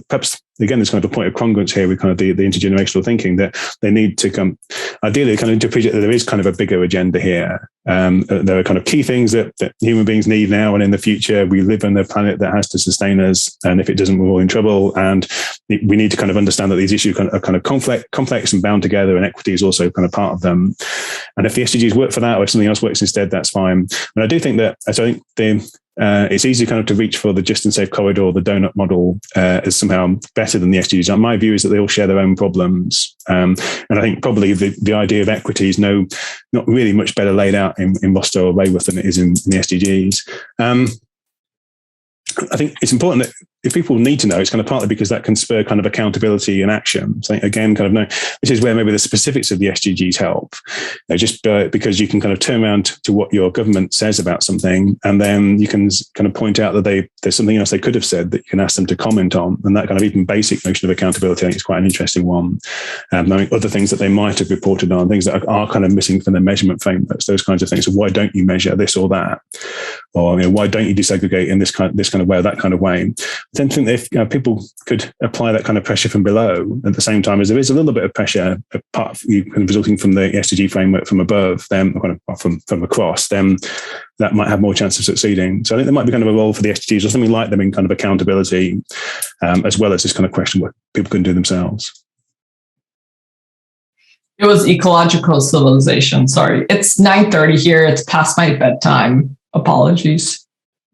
perhaps again, there's kind of a point of congruence here with kind of the intergenerational thinking, that they need to come, ideally, kind of to appreciate that there is kind of a bigger agenda here. There are kind of key things that human beings need now and in the future. We live on a planet that has to sustain us, and if it doesn't, we're all in trouble. And we need to kind of understand that these issues are kind of complex and bound together, and equity is also kind of part of them. And if the SDGs work for that, or if something else works instead, that's fine. But I do think that, it's easy kind of to reach for the just and safe corridor, the donut model, as somehow better than the SDGs. My view is that they all share their own problems. And I think probably the idea of equity is not really much better laid out in Rostow or Raworth than it is in the SDGs. I think it's important that if people need to know, it's kind of partly because that can spur kind of accountability and action. So again, kind of know, this is where maybe the specifics of the SDGs help. Just because you can kind of turn around to what your government says about something, and then you can kind of point out that there's something else they could have said that you can ask them to comment on. And that kind of even basic notion of accountability, I think, is quite an interesting one. Knowing other things that they might have reported on, things that are kind of missing from their measurement frameworks, those kinds of things. So why don't you measure this or that? Or why don't you desegregate in this kind of way or that kind of way? I don't think if people could apply that kind of pressure from below at the same time as there is a little bit of pressure resulting from the SDG framework from above, then kind of from across, then that might have more chance of succeeding. So I think there might be kind of a role for the SDGs or something like them in kind of accountability, as well as this kind of question what people can do themselves. It was ecological civilization. Sorry, it's 9:30 here. It's past my bedtime. Apologies.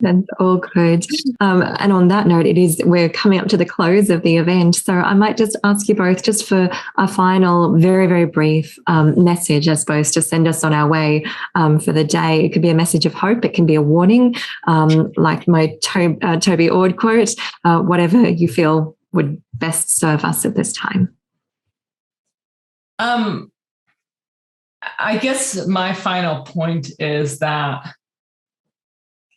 That's all good. And on that note, we're coming up to the close of the event. So I might just ask you both just for a final, very, very brief message, I suppose, to send us on our way for the day. It could be a message of hope. It can be a warning, like my Toby Ord quote, whatever you feel would best serve us at this time. I guess my final point is that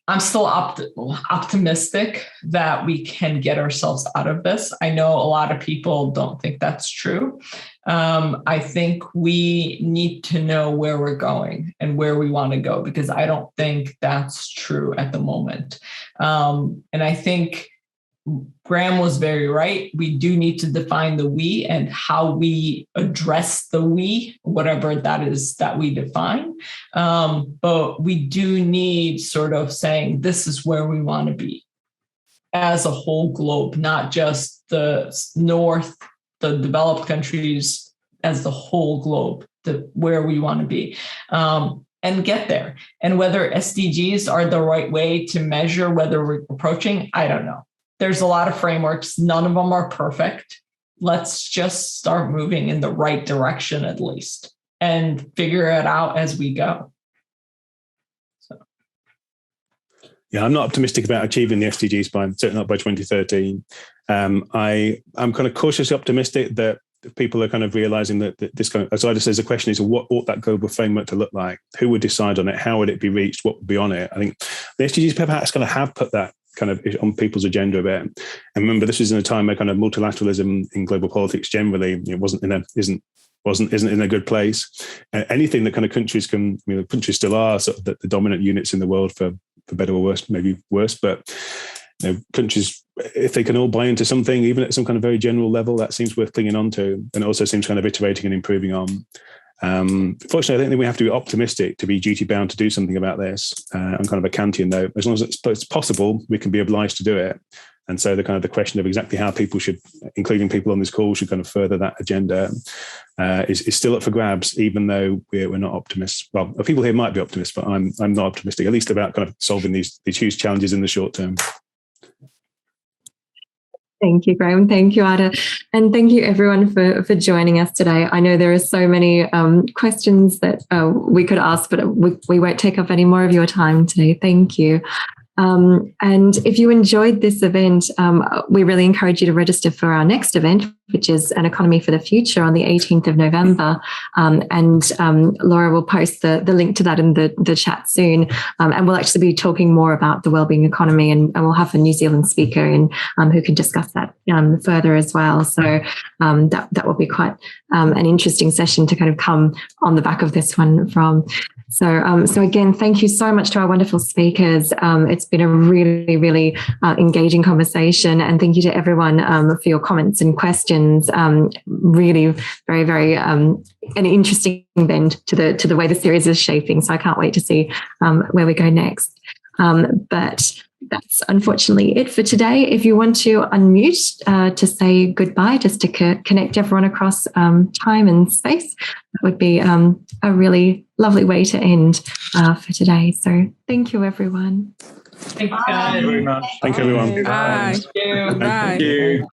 I'm still optimistic that we can get ourselves out of this. I know a lot of people don't think that's true. I think we need to know where we're going and where we want to go, because I don't think that's true at the moment. And I think Graham was very right. We do need to define the we and how we address the we, whatever that is that we define. But we do need sort of saying this is where we want to be as a whole globe, not just the North, the developed countries, as the whole globe, where we want to be. And get there. And whether SDGs are the right way to measure whether we're approaching, I don't know. There's a lot of frameworks. None of them are perfect. Let's just start moving in the right direction at least and figure it out as we go. So. Yeah, I'm not optimistic about achieving the SDGs certainly not by 2030. I'm kind of cautiously optimistic that people are kind of realizing that this kind of, as Ida says, the question is what ought that global framework to look like? Who would decide on it? How would it be reached? What would be on it? I think the SDGs perhaps kind of have put that kind of on people's agenda a bit. And remember, this was in a time where kind of multilateralism in global politics generally isn't in a good place. Anything that kind of countries can, countries still are sort of the dominant units in the world for better or worse, maybe worse, but countries, if they can all buy into something, even at some kind of very general level, that seems worth clinging on to, and it also seems kind of iterating and improving on. Fortunately, I don't think we have to be optimistic to be duty bound to do something about this. I'm kind of a Kantian though. As long as it's possible, we can be obliged to do it. And so the question of exactly how people should, including people on this call, should kind of further that agenda is still up for grabs, even though we're not optimists. Well, people here might be optimists, but I'm not optimistic, at least about kind of solving these huge challenges in the short term. Thank you, Graham. Thank you, Ida. And thank you, everyone, for joining us today. I know there are so many questions that we could ask, but we won't take up any more of your time today. Thank you. And if you enjoyed this event, we really encourage you to register for our next event, which is An Economy for the Future on the 18th of November. And Laura will post the link to that in the chat soon. And we'll actually be talking more about the wellbeing economy, and we'll have a New Zealand speaker in who can discuss that further as well. So that will be quite an interesting session to kind of come on the back of this one from. So again, thank you so much to our wonderful speakers. It's been a really, really engaging conversation, and thank you to everyone for your comments and questions. Really, very, very an interesting bend to the way the series is shaping. So I can't wait to see where we go next. But that's unfortunately it for today. If you want to unmute to say goodbye, just to connect everyone across time and space, that would be a really lovely way to end for today. So thank you, everyone. Thank you, Thank you very much. Thank you, everyone. Bye. Thank you. Bye. Thank you.